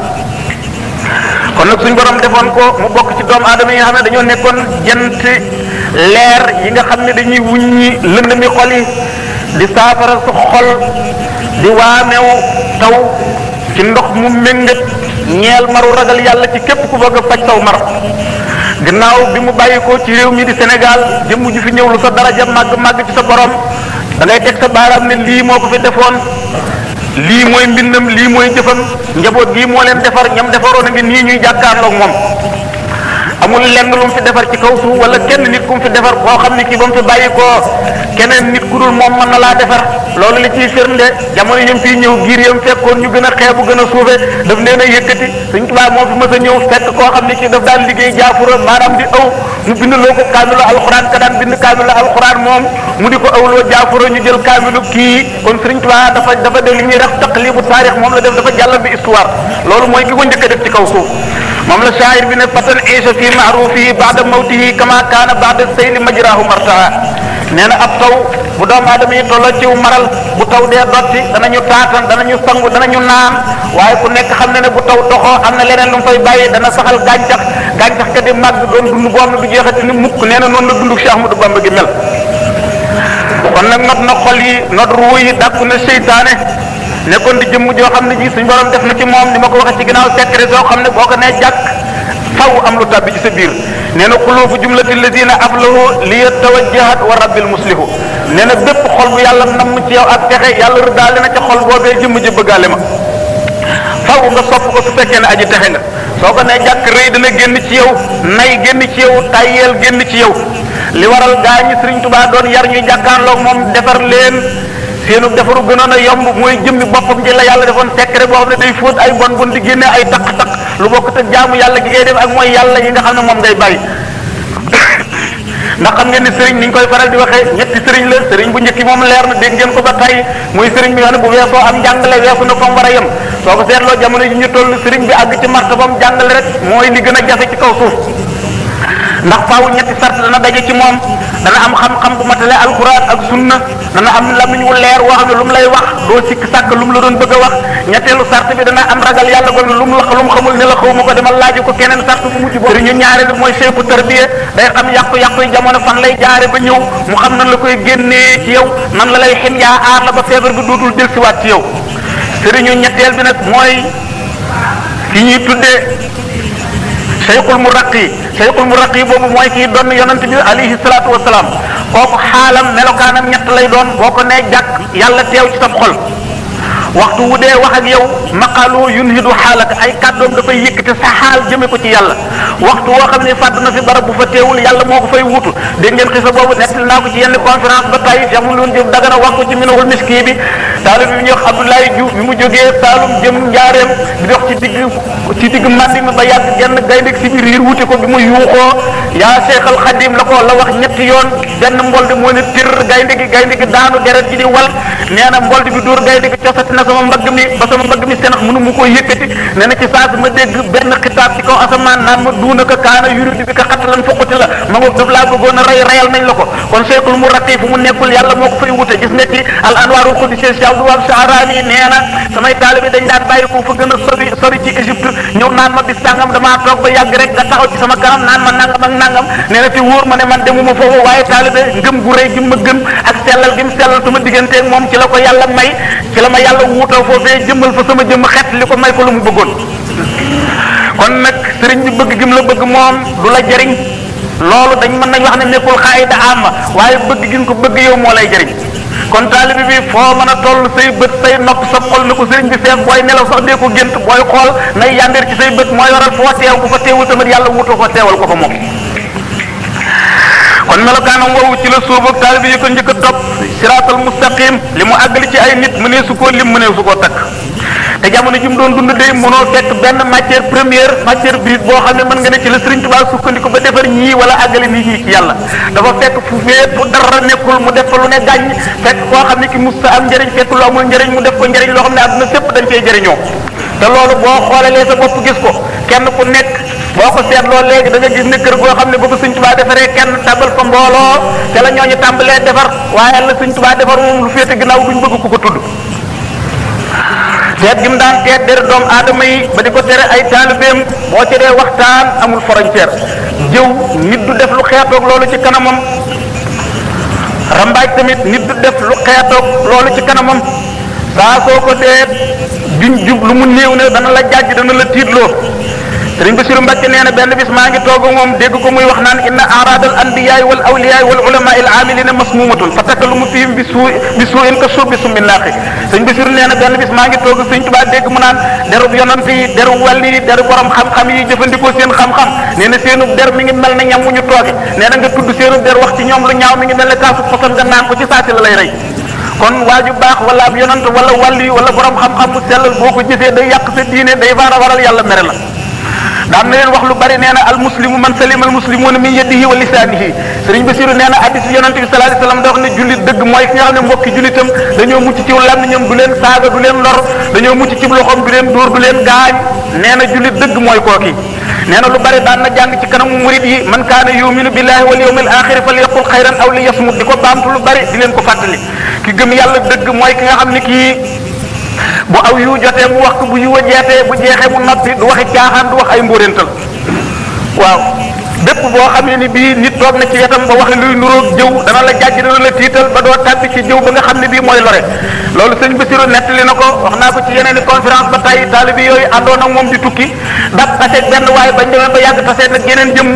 kon nag suñ borom defoon ko mu bokk ci doomu aadama yi nga xam ne dañoo nekkoon jant leer yi nga xam ne dañuy wuññi lëndami xol yi di saafara su xol di waameew taw ci ndox mu méngat ñeel maru ragal yàlla ci képp ku bëgg a faj saw mar gannaaw bi mu bàyyi ko ci réew mi di Sénégal jëmm ju fi ñëw lu sa daraja màgg ci sa borom da ngay teg sa baaraam ne lii moo ko fi defoon lii mooy mbindam lii mooy jëfam njaboot gii moo leen defar ñam defaroon a ngi nii ñuy jàkkaarloog moom amul lenn lu mu fi defar ci kaw suuf wala kenn nit ku mu fi defar koo xam ne kii ba mu fi bàyyi ko keneen nit ku dul moom mën na laa defar loolu li ciy firnde jamono yëm fii ñëw giir yam fekkoon ñu gën a xeebu gën a suufe daf leen a yëkkati Sëñ Tuubaa moo fi mës a ñëw fekk koo xam ne kii daf daan liggéey jaafura maanaam di aw mu bindaloo ko kaamilu alxuraan ka daan bind kaamilu alxuraan moom mu di ko awloo jaafura ñu jël kaamilu kii kon Sëñ Tuubaa dafa def li ñuy def taqlibu taarix moom la def dafa jàllal bi histoire loolu mooy ki ko njëkk a def ci kaw suuf moom la shaayir bi ne fatan isha fi maarufihi baada mawtihi kama kaana baada sayli majrahu martaa nee na ab taw bu doomu aadama yi tolloo ciw maral bu taw dee dotti danañu taatan danañu sangu danañu naan waaye ku nekk xam ne ne bu taw doxoo am na leneen lu mu fay bàyyi dana saxal gàncax ka di màgg doon dund boo xam ne du jeexati ni mukk nee na noonu la dundug Cheikh Ahmadou Bamba gi mel kon nag not na xol yi not ruu yi dàkku na seytaane nekkoon di jëmm joo xam ne ji suñ borom def na ci moom ni ma ko waxee ci ginnaaw secret soo xam ne boo ko nee jàkk faw am lu tàbbi ci sa biir nee na xuluufu jumlati alladina aflahu li yatawajjahat wa rabbil muslihu nee na bépp xol bu yàlla namm ci yow ak texe yàlla rëddaale na ca xol boobee jëmm ji bëggaale ma faw nga sopp ko su fekkee ne aji texe nga soo ko nee jàkk rëy dana génn ci yow nay génn ci yow tayyeel génn ci yow li waral gaa ñi Sëriñ Tuubaa doon yar ñuy jàkkaarloog moom defar leen seenu defaru gënoon a yomb mooy jëmmi boppam ji la yàlla defoon secret boo xam ne day fóot ay bon di génne ay taq-taq lu bokk te jaamu yàlla gi ngay def ak mooy yàlla yi nga xam ne moom ngay bàyyi ndax xam ngeen ni sëriñ ni ñu koy faral di waxee ñetti sëriñ la sëriñ bu njëkk moom leer na dégg ngeen ko ba tey muy sëriñ bi nga xam ne bu weesoo am njàngale weesu na fa mu war a yem soo ko seetloo jamono yi ñu toll sëriñ bi àgg ci martabam jàngale rek mooy li gën a jafe ci kaw suuf ndax faaw ñetti sart dana daje ci moom dana am xam-xam bu matale alquran ak sunna dana am lamiñ wu leer woo xam ne lu mu lay wax doo sikk sàkk lu mu la doon bëgg a wax ñetteelu sart bi dana am ragal yàlla ba lu mu xamul ne la xaw ma ko demal laaj ko keneen sart bu mujj boobu ñu ñaareel mooy cheikhu tarbiya day xam yàqu-yàqu yi jamono fan lay jaare ba ñëw mu xam nan la koy génnee ci yow nan la lay xin yaa aar la ba feebar bi dootul delsiwaat ci yow sëriñu ñetteel bi nag mooy ki ñuy tuddee cheikhul muraqi boobu mooy kii doon yonent bi alayhi salaatu wasalaam kooku xaalam melokaanam ñett lay doon boo ko nee jàkk yàlla teew ci sa xol waxtu wu dee wax ak yow maqaaloo yunhidu xaalaka ay kàddoom dafay yëkkati sa xaal jëme ko ci yàlla waxtu woo xam ne fàdd na fi barab bu fa teewul yàlla moo ko fay wutu dégg ngeen xisa boobu nettali naa ko ci yenn conférence ba tey jamul loon jëm dagana wax ko ci minahul miski bi taalib bi ñuy wax Abdoulaye Diouf bi mu jógee Saalum jëm Njaareem di dox ci digg mandi mi ba yàgg genn gaynde si biir riir wuti ko bi mu yuuxoo yaa Cheikh al Khadim la ko la wax ñetti yoon benn mbolde moo ne tir gaynde gi daanu deret ji di wal nee na mbolde bi dóor gaynde gi cosati na sama mbagg mi senax mënu mu koy yëkkati nee na ci saa si ma dégg benn xitaab ci kaw asamaan naan ma duuna ko kaana yuridu bi ko xattalan foquti la ma ngoog daf laa bëggoon a reyal nañ la ko kon cheikhul muraqi fu mu nekkul yàlla moo ko fay wute gis nga ci al anwarul qudsi Cheikh Abdou Wahab Sahrawi nee na samay taalibe dañ daan bàyyi ko fa gën a sori ci Égypte ñëw naan ma bis sàngam damaa toog ba yàgg rek nga taxaw ci sama kanam naan ma nangam ak nangam nee na te wóor ma ne man demuma foofu waaye taalibe ngëm gu rëy gi ma gëm ak sellal gi mu sellal sama digganteeg moom ci la ko yàlla may ci la ma yàlla wuutoo foofee jëmmal fa sama jëmm xet li ko may ko lu mu bëggoon kon nag sëriñ bi bëgg gi mu la bëgg moom du la jëriñ loolu dañ mën nañ wax ne nekkul xaayida amma waaye bëgg gi nga ko bëgg yow moo lay jëriñ kon taalibi bi foo mën a toll say bët say nopp sa xol na ko sëriñ bi fees booy nelaw sax dee ko gént booy xool nay yandeer ci say bët mooy waral foo teew ku fa teewul tamit yàlla wuutoo ko teewal ko fa moom kon melokaanam woowu ci la suuf ak taalibi yi ko njëkk a topp siraatal mustaqim li mu àggali ci ay nit mënee su koo lim mënee su koo takk te jamono ji mu doon dund de mënoo fekk benn matière première matière brute boo xam ne mën nga ne ci la Sëriñ Tuubaa sukkandiku ba defar ñii wala àggale nit ñi ci yàlla dafa fekk fu fépp fu dara nekkul mu def fa lu ne gàññ fekk koo xam ne ki musta am njëriñ fekk lu amul njëriñ mu def ko njëriñ loo xam ne àdduna sépp dañ cey jëriñoo te loolu boo xoolee sa bopp gis ko kenn ku nekk boo ko seetloo léegi da nga gis ne kër goo xam ne ba ko Sëriñ Tuubaa defaree kenn tabal fa mbooloo te la ñooñu tàmbalee defar waaye la Sëriñ Tuubaa defar moom lu féete ginnaaw duñ bëgg ku ko tudd teet gi mu daan teet dere doomu aadama yi ba di ko tere ay taalibeem boo ci dee waxtaan amul frontière jëw nit du def lu xeetoog loolu ci kanamam rambaaj tamit nit du def lu xeetoog loolu ci kanamam saa soo ko dee duñ jub lu mu néew ne dana la jàjj dana la tiitloo Sëriñ Basiru Mbàkke nee na benn bis maa ngi toog moom dégg ko muy wax naan inna aradal anbiyaay wal awliyaay wal ulamaai al amilina masmumatun fa takalumu fihim bi suuin ka suubi summi naaqi Sëriñ Basiru nee na benn bis maa ngi toog Sëriñ Tuubaa dégg mu naan derub yonant yi deru wàll yi deru borom xam-xam yi jëfandikoo seen xam-xam nee na seenub der mi ngi mel ne ñam wu ñu tooge nee na nga tudd seenub der wax ci ñoom lu ñaaw mi ngi mel ne kaasu poson nga naan ko ci saasi la lay rey kon waaju baax wala ab yonant wala wàll yi wala borom xam-xam mu sellal boo ko gisee day yàq sa diine day waral yàlla mere la daan na leen wax lu bari nee na al muslimu man salima al muslimuna min yadihi wa lisaanihi Sëriñ Basiru nee na hadiis yonent bi sallallahu alayhi wasallam da wax ne jullit dëgg mooy ki nga xam ne mbokki jullitam dañoo mucc ci làmmiñam du leen saaga du leen lor dañoo mucc ci loxoom du leen dóor du leen gaañ nee na jullit dëgg mooy kooki nee na lu bari daan na jàng ci kanamu murid yi man kaana yuminu billahi wal yawmil axiri falyaqul xayran aw liyasmut di ko baamtu lu bari di leen ko fàttali ki gëm yàlla dëgg mooy ki nga xam ne kii bu aw yu jotee mu wax ko bu yu jeetee bu jeexee mu noppi du waxi caaxaan du wax ay mbóorental waaw bépp boo xamee ni bii nit toog na ci wetam ba wax luy nuróog jëw dana la jàjj dana la tiital ba doo tàbbi ci jëw ba nga xam ne bii mooy lore loolu sëñ Basiru nettali na ko wax naa ko ci yeneen i conférence ba tey taalibi yooyu àndoon ak moom di tukki dab taseeg benn waaye bañ demee ba yàgg tasee nag yeneen jëm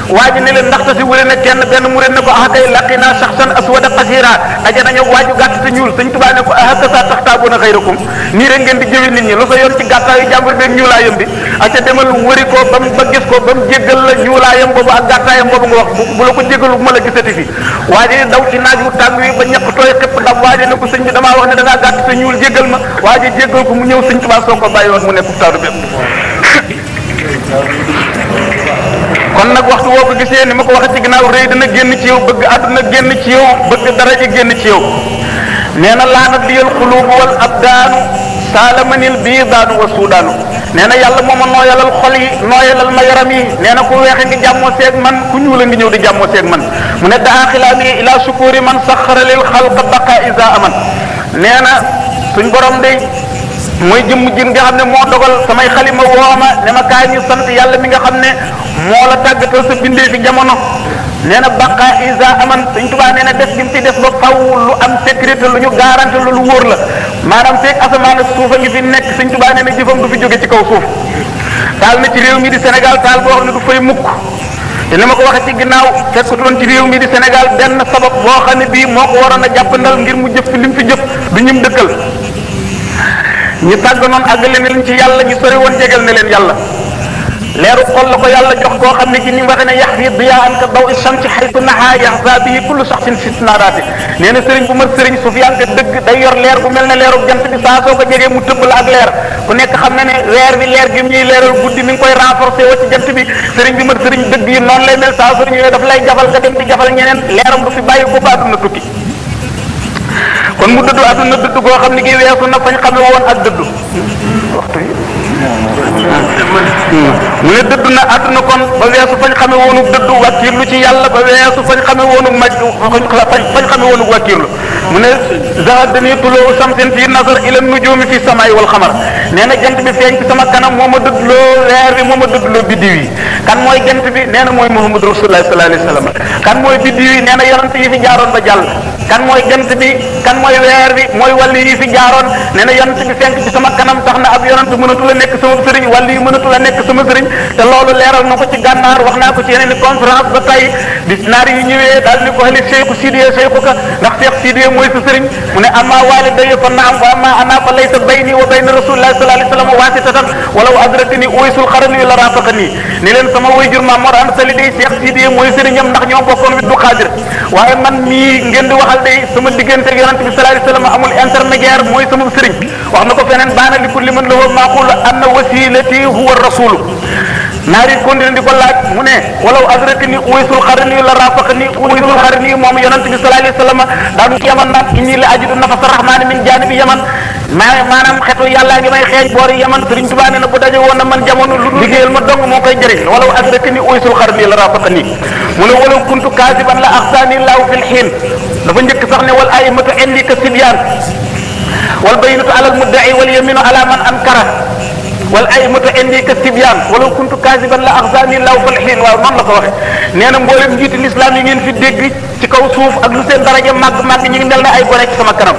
waa ji ne leen ndax tasi wule ne kenn benn murid ne ko ah kay laqina shakhsan aswada qasira daje nañu waaju gàtt te ñuul sëñ Tuubaa ne ko ah kasa taxtaabuna xayrakum nii rek ngeen di jëwi nit ñi lu sa yoon ci gàttaayu jàmbur beeg ñuulaayam bi aca demal wëri ko ba gis ko ba mu jéggal la ñuulaayam boobu ak gàttaayam boobu nga wax bu la ko jéggalu bu ma la gisati fi waa ji daw ci naaj wu tàng wi ba ñàkk tooy xëpp ndam waa ji ne ko sëñ bi damaa wax ne da ngaa gàtt te ñuul jéggal ma waa ji jéggal ko mu ñëw sëñ Tuubaa soo ko bàyyi woon mu nekk taaru bépp kon nag waxtu woo ko gisee ni ma ko waxee ci ginnaaw rëy dana génn ci yow, bëgg àdduna génn ci yow, bëgg daraja génn ci yow. nee na laanat liyal xuluubu wal abdaanu saalamanil biidaanu wa suudaanu. nee na yàlla moo ma nooyalal xol yi, nooyalal ma yaram yi. nee na ku weexe ngi jàmmoo seeg man, ku ñuul a ngi ñëw di jàmmoo seeg man. mu ne daa xilaami ila sukuri man saxara lil xalqa baqa isa aman. nee na suñ borom de mooy jëmm ji nga xam ne moo dogal samay xalima wooma ne ma kaay ñu sant yàlla mi nga xam ne moo la tàggatal sa bindee fi jamono. nee na baqa isa aman. Sëñ Tuubaa nee na des gi mu fi des ba faw lu am sécurité, lu ñu garanti, lu wóor la. maanaam feeg asamaan ak suuf a ngi fi nekk. Sëñ Tuubaa nee na jëfam du fi jóge ci kaw suuf. taal na ci réew mi di Sénégal taal boo xam ne du fay mukk. te ni ma ko waxee ci ginnaaw fekkutoon ci réew mi di Sénégal benn sabab boo xam ne bii moo ko waroon a jàppandal ngir mu jëf fi li mu fi jëf du ñim dëkkal. ñi tàgganoon àggale ne leen ci yàlla, ñu sori woon jegal ne leen yàlla. leeru xol la ko yàlla jox koo xam ne ci ni mu waxee ne yax fi diyaan ka daw ishamsi xaytu naha yaxza bihi kullu shaxsin fi naaraati. nee na sëriñ bu mat sëriñ sufiyanke dëgg day yor leer bu mel ne leeru jant bi saa soo ko jegee mu tëbb la ak leer. ku nekk xam na ne weer bi leer gi ñuy leeral guddi mi ngi koy renforcer woo ci jant bi. sëriñ bi mat sëriñ dëgg yi noonu lay mel, saa soo ñëwee daf lay jafal nga dem di jafal ñeneen, leeram du fi bàyyi ko ba àdduna tukki. kon mu dëddu àdduna dëdd goo xam ne gi weesu na fañ xame woon ak dëddu waxtu yi mu ne dëddu na àdduna kon ba weesu fañ xame woonu dëddu wàkkiirlu ci yàlla, ba weesu fañ xame woonu fañ xame woonu wàkkiirlu. mu ne zahadani tuloo samsin fi nasar ila nujumi fi samaay wal xamar. nee na jant bi feeñ ci sama kanam moo ma dëddloo weer bi moo ma dëddloo biddiw yi. kan mooy jant bi? nee na mooy Muhammad Rasulullah sallallahu alayhi wa sallam. kan mooy biddiw yi? nee na yonent yi fi jaaroon ba jàll. kan mooy jant bi? kan mooy weer bi? mooy wàllu yi fi jaaroon. nee na yonent bi fenk ci sama kanam tax na ab yonent mënatu la nekk sama sëriñ, wàllu yi mënatu la nekk sama sëriñ. te loolu leeral na ko ci gànnaar, wax naa ko ci yeneen i conférence ba tey. bis naar yi ñëwee daal ni ko xali Cheikhu Sidiya Cheikhuka, ndax Cheikh Sidiya mooy sa sëriñ. mu ne amma walidayya fa naam wa amma ana fa laysa bayni wa bayna rasulillahi sallallahu alayhi wa sallam wasitatan walaw adrakani uwaysul xarani la rafaqani. ni leen sama wayjur Maam Mor Anta Sali day Cheikh Sidiya mooy sëriñam ndax ñoo bokkoon wi du xaadir. waaye man mii ngeen di waxal day sama diggante yonent bi sallallahu alayhi wa sallam amul intermédiaire, mooy sama sëriñ. wax na ko feneen baana li kulli man lahu maqulu anna wasilati huwa rasulu. naari continué di ko laaj mu ne walaw adrakani uwaysul xarani la rafaqani. uwaysul xarani moom yonent bi sallallahu alayhi wa sallam daanu yaman naan inni la ajidu nafasa rahmani min janibi yaman. maanaam xetu yàllaa ngi may xeeñ boori yaman. Sëriñ Tuubaa nee na bu daje woon na man jamono lu liggéeyal ma dong moo koy jëriñ. walaw adrakani uwaysul xarani la rafaqani. mu ne walaw kuntu kaasiban la axsaani laahu fil xiin. dafa njëkk sax ne wal aimatu indi ka sibyaan wal bayyinatu ala al mudda'i wal yaminu ala man ankara wal aimatu indi ka sibyaan walaw kuntu kaasiban la axsaani laahu fil xiin. waaw noonu la ko waxe. nee na mboolem njiiti lislaam yi ngeen fi dégg ci kaw suuf ak lu seen daraja màgg màgg ñu ngi mel ne ay gone ci sama kanam.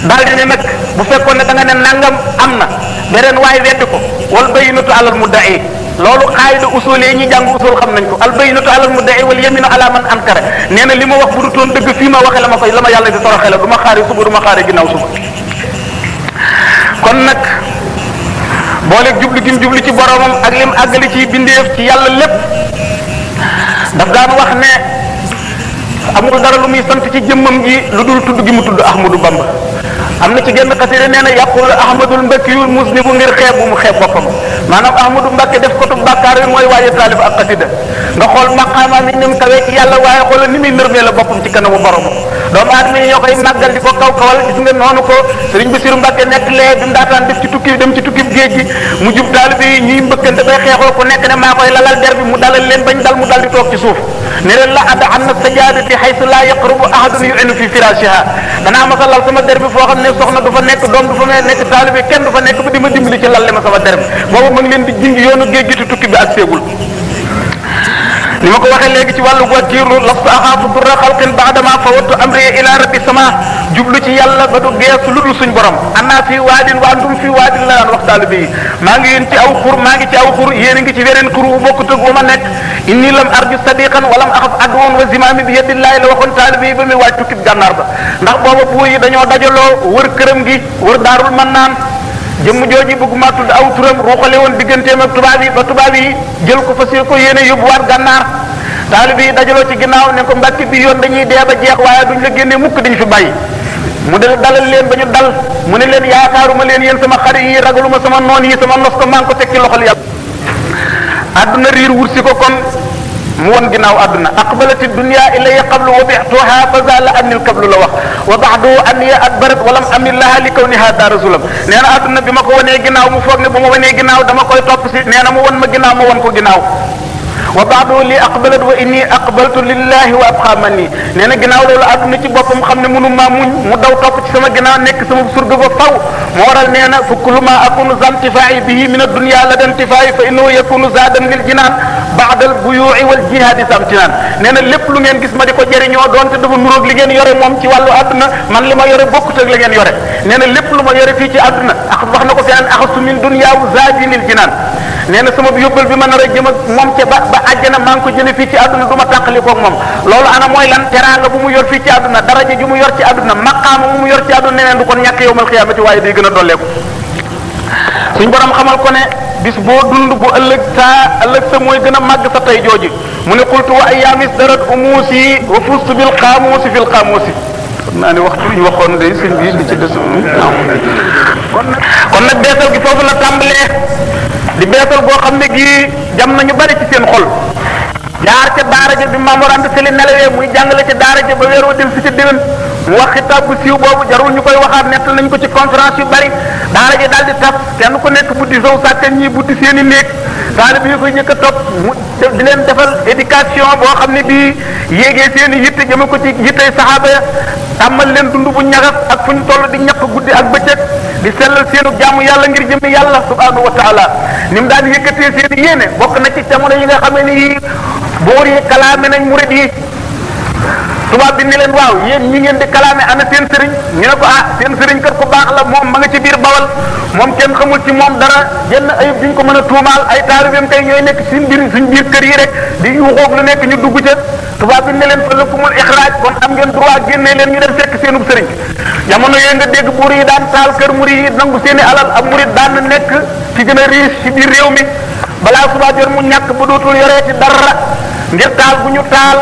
daal di ne nag bu fekkoon ne da nga ne nangam am na beneen waaye weddi ko wal bayyinatu ala al mudda'i. loolu xaayida usul yi ñi jàng usul xam nañ ko. al bayyinatu ala al mudda'i wal yaminu ala man ankara. nee na li ma wax bu du toon dëgg fii ma waxee la ma yàlla di toroxee la du ma xaari suba du ma xaari ginnaaw suba. kon nag booleeg jublu gi mu jublu ci boromam ak lim àggali ci bindeef ci yàlla lépp daf daan wax ne amul dara lu muy sant ci jëmmam ji lu dul tudd gi mu tudd Ahmadou Bamba. am na ci genn xasida nee na yàqul Ahmadul Mbakkiyul musnibu ngir xeeb bu mu xeeb boppam. maanaam Ahmadou Mbakke def ko tu bàkkaar yi mooy waaye taalif ak xasida nga xool maqaama mi ni mu kawee ci yàlla, waaye xoolal ni muy nërmee la boppam ci kanamu boromam. doomu aadama yi ñoo koy màggal di ko kaw kawal. gis nga noonu ko Sëriñ Basiru Mbakke nekk lee bi mu daataan def ci tukki dem ci tukki géej gi mu jub taalibe yi ñuy mbëkkante bay xeexoo ku nekk ne maa koy lalal der bi mu dalal leen bañ dal mu dal di toog ci suuf ne leen la adda an na sajaadati haythu la yaqrubu ahadun yu'inu fi firashiha. danaa ma sa lal sama der bi foo xam ne soxna du fa nekk, doom du fa nekk, taalibe kenn du fa nekk ba di ma dimbali ci lal li ma sama der bi. boobu ma ngi leen di jingi yoonu géej gi te tukki bi ak seegul. ni ma ko waxee léegi ci wàllu wakiirlu lastu axaafu durra xalqin baadama fawattu amri ila rabbi sama. jublu ci yàlla ba du geesu lu dul suñ borom. anna fii waadin wa antum fii waadin la daan wax taalibe yi. maa ngi yéen ci aw xur, maa ngi ci aw xur, yéen a ngi ci weneen xur bu bokkut ak bu ma nekk. inni lam arju sadiqan walam axaf adwoon wa zimaami bi yadillahi la waxoon taalibe yi ba muy waaj tukkib gànnaar ba. ndax booba buur yi dañoo dajaloo wër këram gi wër daarul mannaan. jëmm jooji bëgguma tudd aw turam ruuxale woon digganteem ak tubaab yi ba tubaab yi jël ko fas ko yéene yóbbuwaat gànnaar. taalibe yi dajaloo ci ginnaaw ne ko Mbàkke bi yoon dañuy dee ba jeex waaye duñ la génne mukk dañ fi bàyyi. mu de dalal leen ba ñu dal mu ne leen yaakaaruma leen yéen sama xarit yi ragaluma sama noon yi sama nos ko maa ngi ko teg ci loxol yàlla. àdduna riir wursi ko kon mu won ginnaaw àdduna aqbalati dunya ilayya qablu wa bi'tuha fa zala anni al-qablu la wax wa ba'du anni adbarat wa lam amil laha li kawniha daara zulam nee na àdduna bi ma ko wanee ginnaaw mu foog ne bu ma wanee ginnaaw dama koy topp si nee na mu won ma ginnaaw ma won ko ginnaaw wa ba'du li aqbalat wa inni aqbaltu lillahi wa abqa manni nee na ginnaaw loolu àdduna ci boppam xam ne mënu maa muñ mu daw topp ci sama ginnaaw nekk sama surga ba faw moo waral nee na fa kullu ma akunu zantifaa'i bihi min ad-dunya la dantifaa'i fa innahu yakunu zaadan lil jinaan ba'da al-buyu'i wal jihaadi samtinaan nee na lépp lu ngeen gis ma di ko jëriñoo doonte dafa nuróog li ngeen yore moom ci wàllu àdduna man li ma yore bokkut ak la ngeen yore nee na lépp lu ma yore fii ci àdduna ak wax na ko fi an axastu min dunyaahu zaadi lil jinaan nee na sama yóbbal bi ma nar a jëm ak moom ca ba àjjana maa ngi ko jële fii ci àdduna du ma tàqali koog moom loolu ana mooy lan teraanga bu mu yor fii ci àdduna daraja ju mu yor ci àdduna maqaama bu mu yor ci àdduna neneen du kon ñàkk yowmal xiyaamati waaye day gën a dolleeku suñ borom xamal ko ne bis boo dund bu ëllëg sa mooy gën a màgg sa tey jooju mu ne qultu wa ayaamis darat umuusi wa fustu bil xaamuusi fil xaamuusi xam naa ne waxtu ñu waxoon de sëñ bi di ci des kon nag beesal gi foofu la tàmbalee di beesal boo xam ne gii jam nañu bari ci seen xol jaar ca daara ja bi Maam Mor Anta Sali nelawee muy jàngale ca daara ja ba weer wa dem si ca déwén mu wax xitaab bu siiw boobu jarul ñu koy waxaat nettal nañ ko ci conférence yu bari daara ja daal di tas kenn ku nekk buddi sow sàkkan ñi buddi seen i néeg taalib yi koy njëkk a topp mu di leen defal éducation boo xam ne bii yéegee seen i yitte jëme ko ci yittey saxaaba ya tàmmal leen dund bu ñagas ak fu ñu toll di ñàkk guddi ak bëccëg di sellal seenu jaamu yàlla ngir jëmmi yàlla subhanahu wa taala ni mu daan yëkkatee seen i yéene bokk na ci jamono yi nga xamee ni boor yi kalaame nañ murid yi tubaab bi ni leen waaw yéen ñi ngeen di kalaame ana seen sëriñ ñu ne ko seen sëriñ kat ku baax la moom ma nga ci biir bawal moom kenn xamul ci moom dara jenn ayib duñ ko mën a tuumaal ay taalibeem tey ñooy nekk suñ biir kër yi rek di yuuxoog lu nekk ñu dugg ca tubaab bi ne leen fa lakumul ixraaj kon am ngeen droit génne leen ñu dem fekk seenub sëriñ jamono yooyu nga dégg buur yi daan taal kër murid yi nangu seeni alal ab murid daan nekk ci gën a riche ci biir réew mi balaa subaa jot mu ñàkk ba dootul yoree ci dara ngir taal bu ñu taal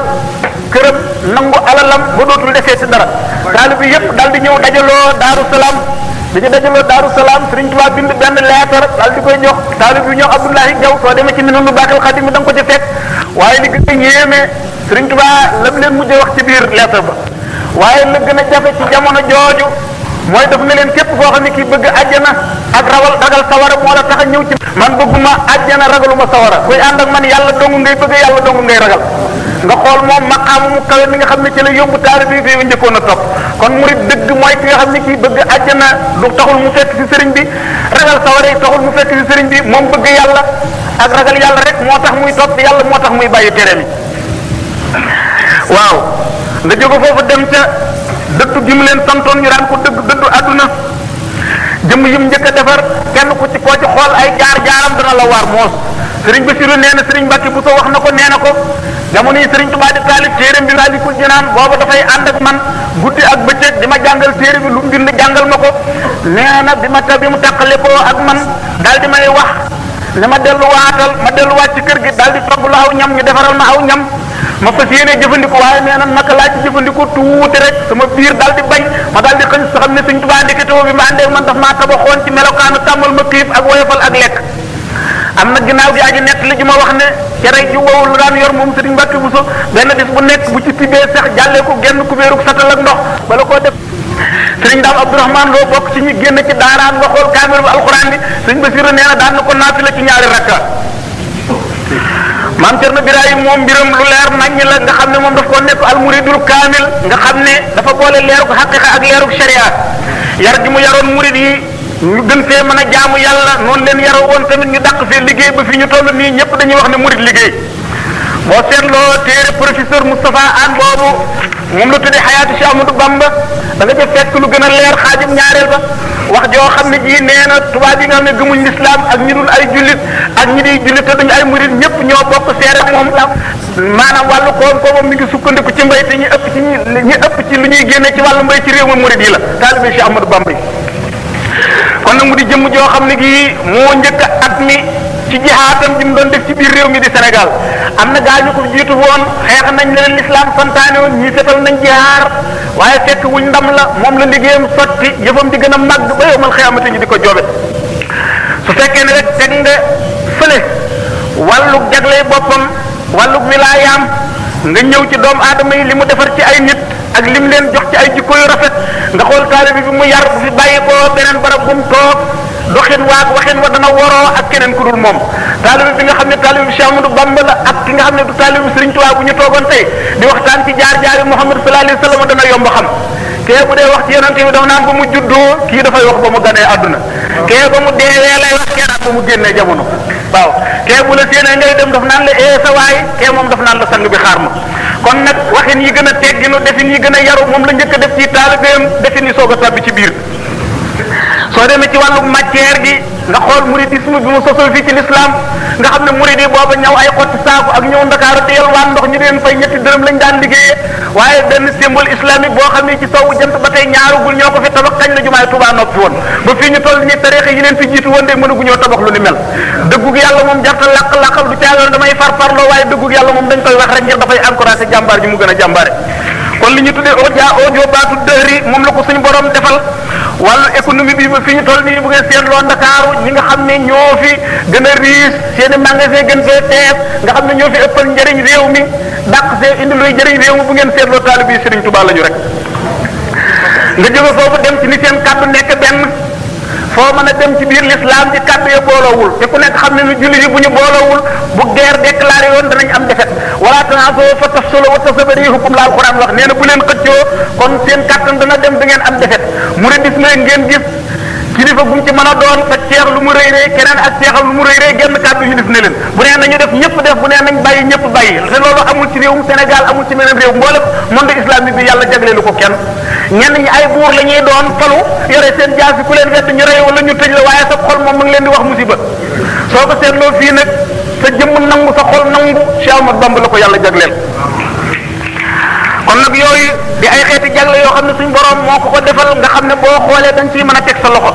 këram nangu alalam ba dootul defee ci dara taalibe bi yëpp daal di ñëw dajaloo Daaru Salaam bi ñu dajaloo Daaru Salaam Sëriñ Tuubaa bind benn leetar daal di koy jox taalibe bi ñëw Abdoulahi Jaw soo demee ci Minanul Baaqil Xadiim da nga ko ci fekk waaye li gën a yéeme Sëriñ Tuubaa lam leen mujjee wax ci biir leetar ba waaye la gën a jafe ci jamono jooju mooy daf ne leen képp koo xam ne kii bëgg àjjana ak ragal sawara moo la tax a ñëw ci man bëgguma àjjana ragaluma sawara kuy ànd ak man yàlla dong ngay bëgg yàlla dong ngay ragal nga xool moom maqaamu mu kawe mi nga xam ne ci la yóbbu taalibe bi fi njëkkoon a topp kon murid dëgg mooy ki nga xam ne kii bëgg àjjana du taxul mu fekk ci sëriñ bi ragal sawara yi taxul mu fekk ci sëriñ bi moom bëgg yàlla ak ragal yàlla rek moo tax muy topp yàlla moo tax muy bàyyi tere mi waaw nga jóge foofu dem ca dëddu gi mu leen santoon ñu daan ko dëddu àdduna jëm yim njëkk a defar kenn ku ci koo ci xool ay jaar-jaaram dana la waar moos sëriñ Basiru nee na sëriñ Mbàkke Buso wax na ko nee na ko jamono yi sëriñ Tuubaa di taalif téere bi Masaalikul Jinaan booba dafay ànd ak man guddi ak bëccëg di ma jàngal téere bi lu mbind jàngal ma ko nee na bi mu tàqale ko ak man daal di may wax ne ma delluwaat ci kër gi daal di togg lu aw ñam ñu defaral ma aw ñam ma fas yéene jëfandikoo waaye nee na naka laa ci jëfandikoo tuuti rek sama biir daal di bañ ma daal di xëñ sa xam ne Sëriñ Tuubaa ndeketewoo bi ma àndee man daf maa tabaxoon ci melokaanu tàmmal ma xiif ak woyofal ak lekk am na ginnaaw gi aji nett li ji ma wax ne cere ji wowul lu daan yor moom Sëriñ Mbàkke Buso benn bis bu nekk bu ci tibee sax jàllee ko genn kubéerug satal ak ndox bala koo def Sëriñ Daam Abdourahmane loo bokk ci ñi génn ci daaraam nga xool kaamil bu alxuraan bi Sëriñ Basiru nee na daan na ko naafila ci ñaari rakka maam Cerno Birahim moom mbiram lu leer naññ la nga xam ne moom daf ko nekk almuridul kaamil nga xam ne dafa boole leerug xaqiqa ak leerug sharia yar gi mu yaroon murid yi ñu gën fee mën a jaamu yàlla noonu leen yaroo woon tamit ñu dàq fee liggéey ba fi ñu toll nii ñëpp dañuy wax ne murid liggéey boo seetloo téere professeur Moustapha Anne boobu moom la tuddee xayaatu Cheikh Ahmadou Bamba da nga ca fekk lu gën a leer xaajum ñaareel ba wax joo xam ne ji nee na tubaab yi nga xam ne gëmuñ lislaam ak ñi dul ay jullit ak ñi di jullit te duñu ay murid ñëpp ñoo bokk seere moom maanaam wàllu koom-koomam mi ngi sukkandiku ci mbay te ñi ëpp ci lu ñuy génne ci wàllu mbay ci réew mi murid yi la taalibe Cheikh Ahmadou Bamba yi kon nag mu di jëmm joo xam ne gi moo njëkk at mi ci jihaatam ji mu doon def ci biir réew mi di Sénégal am na gaa ñu ko jiitu woon xeex nañ leen lislaam santaane woon ñii setal nañ jihaar waaye fekk wuñ ndam la moom la liggéeyam sotti jëfam di gën a màgg ba yowmal xiyaamati ñu di ko joobe su fekkee ne rek teg nga fële wàllug jagley boppam wàllug wilaayaam nga ñëw ci doomu aadama yi li mu defar ci ay nit ak lim leen jox ci ay jikko yu rafet nga xool taalibe bi mu yar bu fi bàyyi ko beneen barab bu mu toog doxin waag waxin wa dana woroo ak keneen ku dul moom taalibe bi nga xam ne taalibe bi Cheikh Ahmadou Bamba la ak ki nga xam ne du taalibe bi Serigne Touba bu ñu toogoon tey di waxtaan ci jaar-jaari Muhammad sallallahu alayhi wa sallam dana yomb xam kee bu dee wax ci yonente bi dafa naan ba mu juddoo kii dafay wax ba mu ganee àdduna kee ba mu deewee lay wax kee naan ba mu génnee jamono waaw kee bu la séenee ngay dem daf naan la sa waay kee moom daf naan la sang bi xaar ma kon nag waxin yi gën a tegginu defin yi gën a yaru moom la njëkk a def ci taalibeem defin yi soog a tàbbi ci biir soo demee ci wàllu matière gi nga xool mouridisme bi mu sosol fii ci l'islam nga xam ne murid yi booba ñëw ay xotti saaku ak ñëw Ndakaaru di yalwaan ndox ñu leen fay ñetti dërëm lañ daan liggéeyee waaye benn symbole islamique boo xam ne ci sowu jant ba tey ñaarugul ñoo ko fi tabax kañ la jumaay Tuubaa noppi woon ba fii ñu toll ni tariixa yi leen fi jiitu woon de mënuguñoo tabax lu ni mel dëggug yàlla moom jarta laq-laqal du caagoon damay farfarloo waaye dëggug yàlla moom dañ koy wax rek ngir dafay encouragé jàmbaar ji mu gën a jàmbaare kon li ñu tuddee audio baatu dëhri moom la ko suñu borom defal wàllu économie bi ba fi ñu toll nii bu ngeen seetloo Ndakaaru ñi nga xam ne ñoo fi gën a riis seen i magasin gën fee tees nga xam ne ñoo fi ëppal njëriñ réew mi dàq see indi luy njëriñ réew mi bu ngeen seetloo taalibe yi Serigne Touba lañu rek nga jóge foofu dem ci ni seen kàddu nekk benn foo mën a dem ci biir l'islam ci kàddu ya booloowul te ku nekk xam ne nu jullit yi bu ñu booloowul bu guerre déclaré woon danañ am defet wala tanaza'u fa tafshalu wa tadhhaba riihukum la alquran wax nee na bu leen xëccoo kon seen kàttan dana dem da ngeen am defet mouridisme ngeen gis kilifa gum ci mën a doon sa ceex lu mu rëy rëy keneen ak ceexam lu mu rëy rëy genn kàddu yu def ne leen bu nee nañu def ñëpp def bu nee nañ bàyyi ñëpp bàyyi te loolu amul ci réewum Sénégal amul ci meneen réew mboolem monde islamique bi yàlla jagleelu ko kenn ñenn ñi ay buur la ñuy doon falu yore seen jaasi ku leen wedd ñu rey wala ñu tëj la waaye sa xol moom mu ngi leen di wax musiba soo ko seetloo fii nag sa jëmm nangu sa xol nangu Cheikh Ahmadou Bamba la ko yàlla jagleel kon nag yooyu di ay xeeti jagle yoo xam ne suñ borom moo ko defal nga xam ne boo xoolee dañ ciy mën a teg sa loxo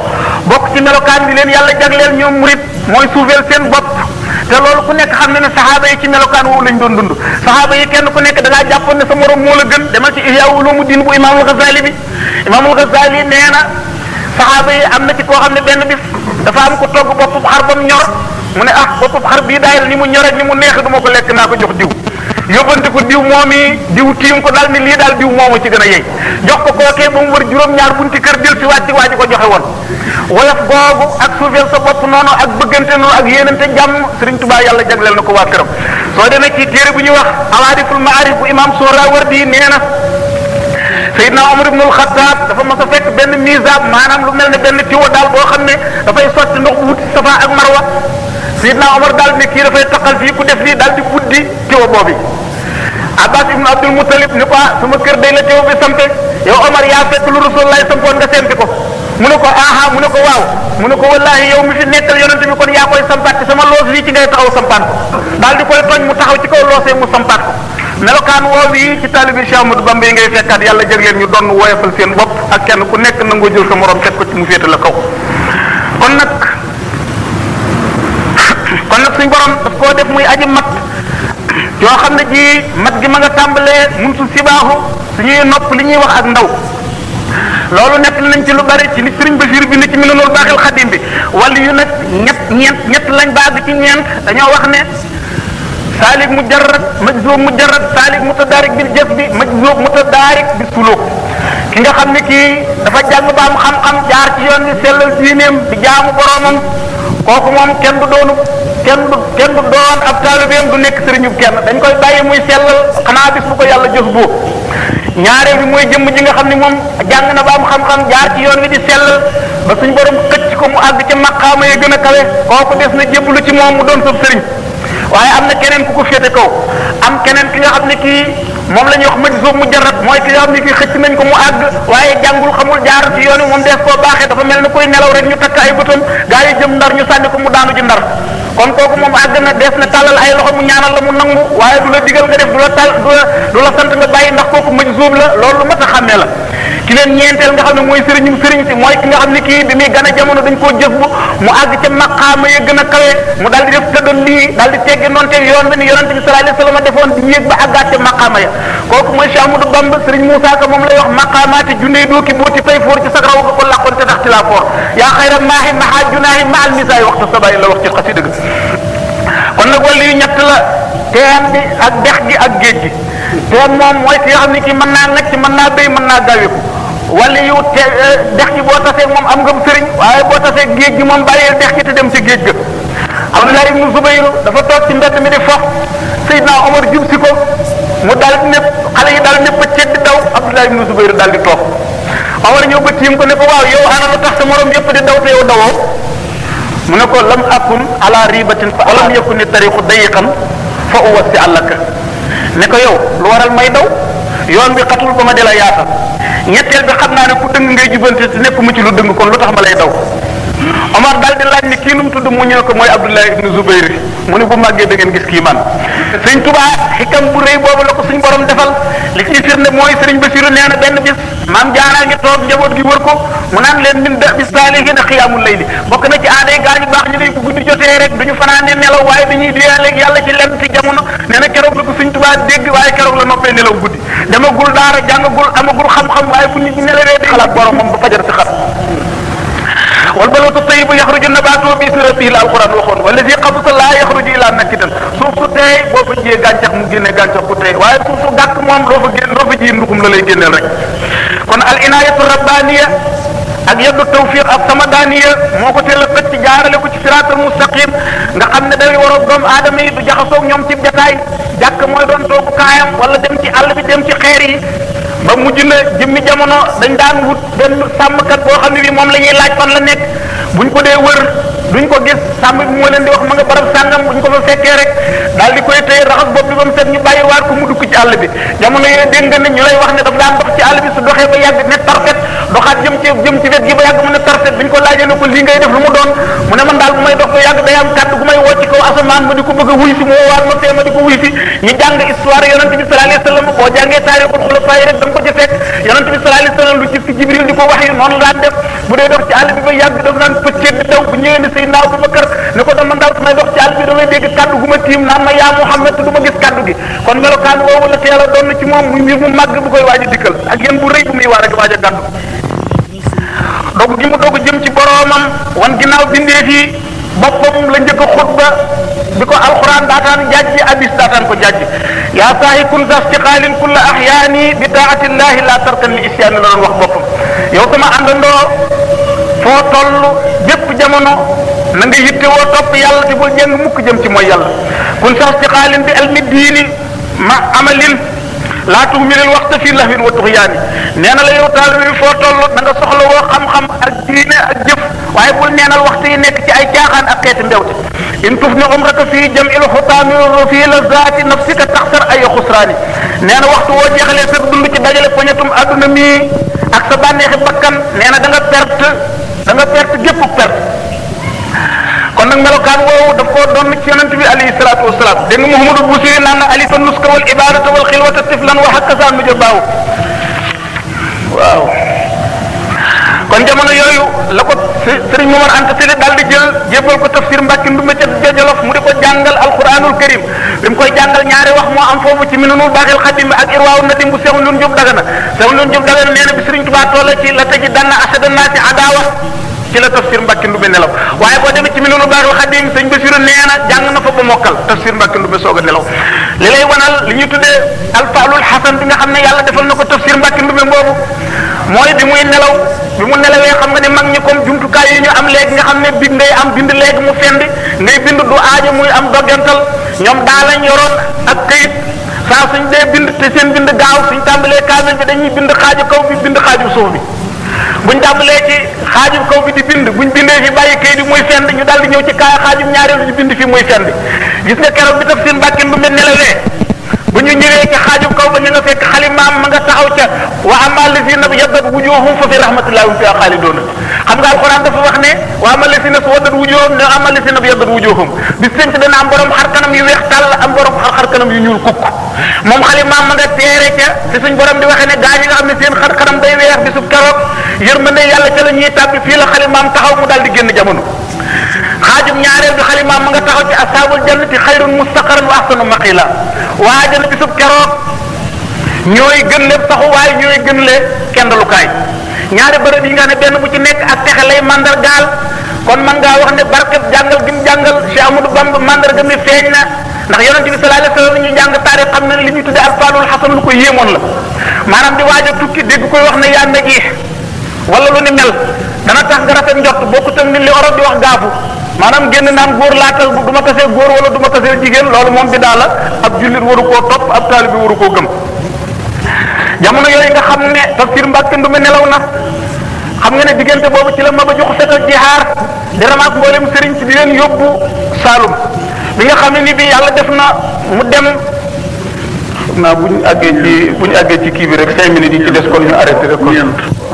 bokk ci melokaan bi leen yàlla jagleel ñoom murit mooy suufeel seen bopp te loolu ku nekk xam ne ne saxaaba yi ci melokaan woowu lañ doon dund saxaaba yi kenn ku nekk da ngaa jàppoon ne sa morom moo la gën demal ci Ihya Ulumuddin bu Imaamul Ghazali bi Imaamul Ghazali nee na saxaaba yi am na ci koo xam ne benn bis dafa am ko togg boppub xar ba mu ñor mu ne boppub xar bii daayal ni mu ñore ni mu neex du ma ko lekk naa ko jox diw yóbbante ko diw moom yi diw tiim ko daal ni lii daal diw moomu ci gën a yey jox ko kookee ba mu wër juróom-ñaar bunti kër del si wàcc waa ji ko joxe woon woyof googu ak suufeel sa bopp noonu ak bëggante noonu ak yéenante jàmm Serigne Touba yàlla jagleel na ko waa këram soo demee ci téere bu ñuy wax Awaariful Maarif bu imam Sohrawardi nee na Seydina Omar ibnul Xattaab dafa mas a fekk benn misaab maanaam lu mel ne benn tiwo daal boo xam ne dafay sotti ndox bu wuti Safa ak Marwa Seydina Omar daal ne kii dafay taqal fii ku def lii daal di buddi tiwo boobu Abbas ibnu Abdul Muttalib ni ko sama kër day la tiwo bi sampe yow Omar yaa fekk lu Rasulullah sampoon nga sempi ko mu ne ko aha mu ne ko waaw mu ne ko wallahi yow mi fi nekkal yonente bi kon yaa koy sampaat ci sama loos lii ci ngay taxaw sampaat ko daal di koy tooñ mu taxaw ci kaw loosee mu sampaat ko melokaan woowu yi ci taalibi Cheikh Ahmadou Bamba yi ngay fekkaat yàlla jagleen ñu doon woyofal seen bopp ak kenn ku nekk nangoo jël sa morom teg ko ci mu féete la kaw kon nag suñ borom daf koo def muy aji mat yoo xam ne ji mat gi ma nga tàmbalee mun su sibaaxu suñuy nopp li ñuy wax ak ndaw loolu nekk nañ ci lu bari ci li Sëriñ Basiir bi ni ci Minanul Baaxil Xadim bi wala yu nag ñett lañ baag ci ñeent dañoo wax ne saalik mujarrad majzuub mujarrad saalik mutadaarik bil jasbi majzuub mutadaarik bi suluk ki nga xam ne kii dafa jàng ba am xam-xam jaar ci yoon wi sellal diineem di jaamu boromam kooku moom kenn du doon ab taalibeem du nekk sëriñub kenn dañ koy bàyyi muy sellal xanaa bis bu ko yàlla jëf boo ñaareel bi mooy jëmm ji nga xam ne moom jàng na ba am xam-xam jaar ci yoon wi di sellal ba suñ borom xëcc ko mu àgg ca maqaama yi gën a kawe kooku des na jébbalu ci moom mu doon sab sëriñ waaye am na keneen ku ko féete kaw am keneen ki nga xam ne kii moom la ñuy wax majzuub mujarrad mooy ki nga xam ne kii xëcc nañ ko mu àgg waaye jàngul xamul jaar ci yoon wi moom dees koo baaxee dafa mel ni koy nelaw rek ñu takk ay bëtam gaa yi jëm ndar ñu sànni ko mu daanu ji ndar kon kooku moom àgg na dees na tàllal ay loxo mu ñaanal la mu nangu waaye du la digal nga def du la sant nga bàyyi ndax kooku majzuub la loolu lu mat a xàmmee la ki leen ñeenteel nga xam ne mooy sëriñum sëriñ si mooy ki nga xam ne kii bi muy gën a jamono dañ koo jëf bu mu àgg ca maqaama ya gën a kawe mu daal di def tëddal lii daal di teggi noonte yoon bi ni yonente bi sallallahu alayhi wasallam defoon di yéeg ba àggaat ca maqaama ya kooku mooy Cheikh Ahmadou Bamba sëriñ Moussa Ka moom lay wax maqaamaati junne dooki booti fay foor ci sagraw nga ko làqoon te tax ci laa foor yaa xayra maahi maha junaahi ma al misaay waxtu sabayi la wax ci xasida ga kon nag wàllu yu ñett la teen bi ak dex gi ak géej gi teen moom mooy ki nga xam ne ki mën naa ngacc mën naa béy mën naa gawiku wàllu yu dex gi boo tasee moom am nga sëriñ waaye boo tasee géej gi moom bàyyil dex gi te dem ci géej ga Abdullah ibnu Zubayr dafa toog ci mbedd mi di fox Seydina Omar jub si ko mu daal di nepp xale yi daal nepp ceeb di daw Abdullah ibnu Zubayr daal di toog Omar ñëw ba tiim ko ne ko waaw yow ana lu tax sa morom yëpp di daw te yow dawoo mu ne ko lam akun ala ribatin fa alam yakun ni tariqu dayiqan fa uwassi àllaka ne ko yow lu waral may daw yoon bi xatul ba ma di la yaatal ñetteel bi xam naa ne ku dëng ngay jubante te nekk mu ci lu dëng kon lu tax ma lay daw Omar daal di laaj ni kii nu mu tudd mu ñëw ko mooy Abdullah ibnu Zubayr mu ne bu màggee da ngeen gis kii man sëñ Tuubaa xikam bu rëy boobu la ko suñ borom defal li ciy firnde mooy sëriñ Basiru nee na benn bis maam Jaara ngi toog njaboot gi wër ko mu naan leen min da bis saalihiina xiyaamul layli bokk na ci aaday gaañu baax ñu day bu guddi jotee rek duñu fanaane nelaw waaye dañuy diyaaleeg yàlla ci lenn ci jamono nee na keroog la ko suñ Tuubaa dégg waaye keroog la noppee nelaw guddi demagul daara jàngagul amagul xam-xam waaye bu nit ñi nelawee day xalaat boromam ba fajar si xat wal baladu tayyibu yaxruju nabaatuhu bi izni rabbihi la alquran waxoon wallazi xabusa laa yaxruju illa nakidan suuf su teey boo fa jiyee gàncax mu génne gàncax bu teey waaye suuf su gàkk moom loo fa ji nduxum la lay génneel rek kon al inayatu rabbaniya ak yaddu tawfiq ak samadaniya moo ko teel a xëcc jaarale ko ci siraatal mustaqim nga xam ne day waroon doomu aadama yi du jaxasoog ñoom ci jataay jàkk mooy doon toogu kaayam wala dem ci àll bi dem ci xeer yi ba mujj na jëmmi jamono dañ daan wut benn sàmmkat boo xam ne bi moom la ñuy laaj fan la nekk buñ ko dee wër duñ ko gis sàmm bi moo leen di wax ma nga barab sàngam buñ ko fa fekkee rek daal di koy téye raxas bopp bi ba mu set ñu bàyyi waat ko mu dugg ci àll bi jamono yooyu dégg nga ne ñu lay wax ne daf daan dox ci àll bi su doxee ba yàgg ne tarfet doxaat jëm ci wet gi ba yàgg mu ne tarfet biñ ko laajee ne ko lii ngay def lu mu doon mu ne man daal bu may dox ba yàgg day am kàddu gu may woo ci kaw asamaan ma di ko bëgg a wuy si mu woowaat ma fee ma di ko wuy si ñu jàng histoire yonente bi sallallahu alayhi wa sallam boo jàngee taarixul xulafaa yi rek da nga ko ci fekk yonente bi sallallahu alayhi wa sallam lu ci fi Jibril di ko wax yi noonu la daan def bu dee dox ci àll bi ba yàgg daf naan pëccet di daw bu ñëwee ne Seydina Abubakar ne ko dama daal su may dox ci àll bi damay dégg kaddu gu ma tiim naan ma yaa Muhammad te du ma gis kaddu gi kon melokaan woowu la teel a doon ci moom muy mbir mu màgg bu koy waaj a dikkal ak yéen bu rëy bu muy waaj a gàddu dogu gi mu dogu jëm ci boroomam wan ginnaaw bindee fii boppam la njëkk a xutba bi ko alquran daataan jajji hadis daataan ko jajji yaa saahi kun za istiqaalin kulla ahyaani bi taatillahi la tarkan li isyaani la doon wax boppam yow sama àndandoo foo toll bépp jamono na nga yittewoo topp yàlla te bul jeng mukk jëm ci mooy yàlla kun za istiqaalin bi almi diini ma amalin laa tuhmilil waxta fii lahwin wa tuxyaani nee na la yow taalibe bi foo toll da nga soxla woo xam-xam ak diine ak jëf waaye bul neenal waxtu yi nekk ci ay caaxaan ak xeeti mbewte in tufni umraka fii jam'il xutaami fii lazaati nafsika taxsar ay xusraani nee na waxtu woo jeexalee sa dund ci dajale poñetum adduna mi ak sa bànneexi bakkan nee na da nga perte gépp perte kon nag melokaan woowu daf koo doon ci yonent bi alayhi salaatu wasalaam dégg nga Muhammadul Busiri naan na alifa nuska wal ibadata wal xilwata tiflan wa hakasa nuja baaw waaw kon jamono yooyu la ko Sëriñ Momar Anta Sali daal di jël jébbal ko tafsir Mbàkke Ndumbe ca Jolof mu di ko jàngal alquranul karim bi mu koy jàngal ñaari wax moo am foofu ci Minanul Baaxil Xadim ak Irwaaw Nadim bu Seexu Ndun Jóob Dagana Seexu Ndun Jóob Dagana nee na bi Sëriñ Tuubaa toll ci la tëji danna asada naasi adaawa ci la tafsir Mbàkke Ndumbe nelaw waaye boo demee ci Minanul Baaxil Xadim sëñ Basiru nee na jàng na fa ba mokkal tafsir Mbàkke Ndumbe soog a nelaw li lay wanal li ñuy tuddee alfaalul xasan bi nga xam ne yàlla defal na ko tafsir Mbàkke Ndumbe boobu mooy bi muy nelaw bi mu nelawee xam nga ne mag ñi comme jumtukaay yi ñu am léegi nga xam ne bind ngay am bind léegi mu fendi ngay bind du aajo muy am doggantal ñoom daa lañ yoroon ak këyit saa suñ dee bind te seen bind gaaw suñ tàmbalee kaamil bi dañuy bind xaaju kaw bi bind xaaju suuf bi buñ tàmbalee ci xaaju kaw bi di bind buñ bindee fi bàyyi këyit bi muy fend ñu daal di ñëw ci kaay xaaju ñaareelu ñu bind fi muy fend gis nga keroog bi tafsir Mbàkke Ndumbe nelawee bu ñu ñëwee ci xaaju kaw ba ñu nga fekk xalimaam ma nga taxaw ca wa amal lazina yaddat wujuhum fa fi rahmatillahi hum fiha xaalidoona xam nga alquran dafa wax ne wa amal lazina suwaddat wujuhum ne amal lazina yaddat wujuhum bis sënc dana am borom xar kanam yu weex tàll am borom xar kanam yu ñuul kukk moom xalimaam ma nga teere ca te suñ borom di waxee ne gaa ñi nga xam ne seen xar kanam day weex bisub keroog yërmande yàlla ca la ñuy tàbbi fii la xalimaam taxaw mu daal di génn jamono xaajum ñaareel bi xalimaam ma nga taxaw ci asaabul jannati xayrun mustaqaran wa ahsanu maqila waa jana bisub keroog ñooy gën le saxuwaay ñooy gën le kendalukaay ñaari bërëb yi nga ne benn bu ci nekk ak texe lay mandargaal kon man ngaa wax ne barkeb jàngal gi mu jàngal Cheikh Amadou Bamba mandarga mi feeñ na ndax yonente bi sallallahu alayhi wasallam ñu jàng taarix xam na li ñuy tuddee alfaalul xasan lu ko yéemoon la maanaam di waaj a tukki dégg koy wax ne yaa naji wala lu ni mel dana tax nga rafet njort bokkut ak ni li orof di wax gaafu maanaam génn naan góor laatal du ma tasee góor wala du ma tasee jigéen loolu moom bi daal la ab jullit waru koo topp ab taalibe waru koo gëm jamono yooyu nga xam ne tafsir Mbàkke Ndumbe nelaw na xam nga ne diggante boobu ci la Maba Jaxu Seck ak jihaar di ramaak mboolem sëriñ si di leen yóbbu Saalum bi nga xam ne ni bi yàlla def na mu dem naa bu ñu àggee ci kii bi rek 5 minutes yi ci des kon ñu arrêté rek kon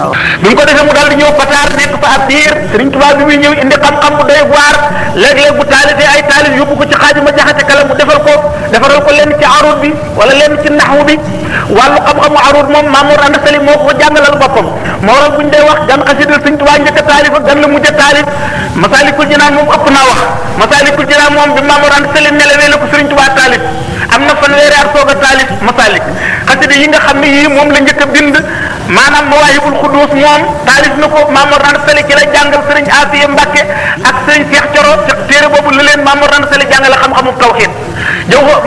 waaw bi mu ko defee mu daal di ñëw Pataar nekk fa ab diir Sëriñ Tuubaa bi muy ñëw indi xam-xam bu doy waar léeg-léeg bu taalifee ay taalif yóbbu ko ci Xaadima Jaxate Kala mu defaral ko lenn ci arut bi wala lenn ci naxwu bi wàllu xam-xamu arut moom Mamour Anta Sali moo ko jàngalal boppam moo waral bu ñu dee wax gan xasida Sëriñ Tuubaa njëkk a taalif ak gan la mujj a taalif Masaalikul Jinaan moom ëpp naa wax Masaalikul Jinaan moom bi Mamour Anta Sali nelawee la ko Sëriñ Tuubaa taalif am na fanweeri at soog a taalif Masaalik xasida yi nga xam ne yii moom la njëkk a bind maanaam Mawaahibul Quddus moom taalif na ko Mamour Anta Sali ci la jàngal sëriñ Afiya Mbàkke ak sëriñ Cheikh Coro ci téere boobu la leen Mamour Anta Sali jàngale xam-xamu tawxiid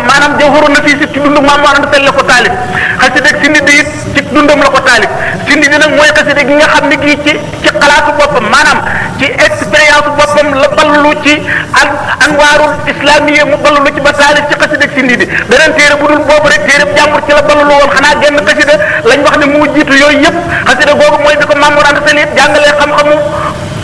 maanaam Jawharu Nafiis ci dundu Mamour Anta Sali la ko taalif xasida ak Sindi it ci dundam la ko taalif Sindi nag mooy xasida gi nga xam ne gii ci xalaatu boppam maanaam ci expérience boppam la ballu ci anwaarul islamiyya mu ballu ci ba taalif ci xasida ak Sindi di beneen téere bu dul boobu rek téere jàmbur ci la ballu woon xanaa genn xasida lañ wax ne moo jiitu yooyu yëpp xasida googu mooy bi ko Mamour Anta Sali jàngalee xam-xamu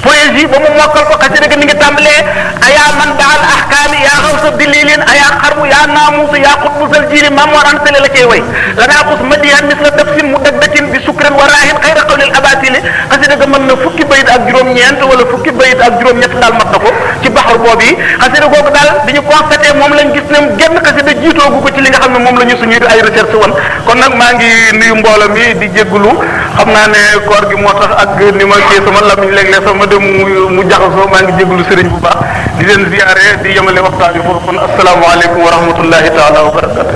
poésie ba mu mokkal ko xasida ga mi ngi tàmbalee ayaa man baal ahkaami yaa xawsa dililin ayaa xarmu yaa naamuusu yaa xutbusal jiili Mamour Anta Sali la cay way lanaa xus madihan misla dafsin mu dagdatin bi sukran wa raahin xayra qawlil abatili xasida ga mën na fukki bayit ak juróom-ñeent wala fukki bayit ak juróom-ñett daal mat na ko ci baxar boobu yi xasida googu daal bi ñu constaté moom lañ gis ne genn xasida jiitoogu ko ci li nga xam ne moom la ñu suñuy ay recherche woon kon nag maa ngi nuyu mbooloo mi di jéggulu xam naa ne koor gi moo tax ak ni ma kii sama lamiñ léeg-léeg sama dem mu jaxasoo maa ngi jéggulu sëriñ bu baax di leen ziyaare di yemale waxtaan bi foofu kon asalaamaaleykum wa rahmatullahi taala wa barakatu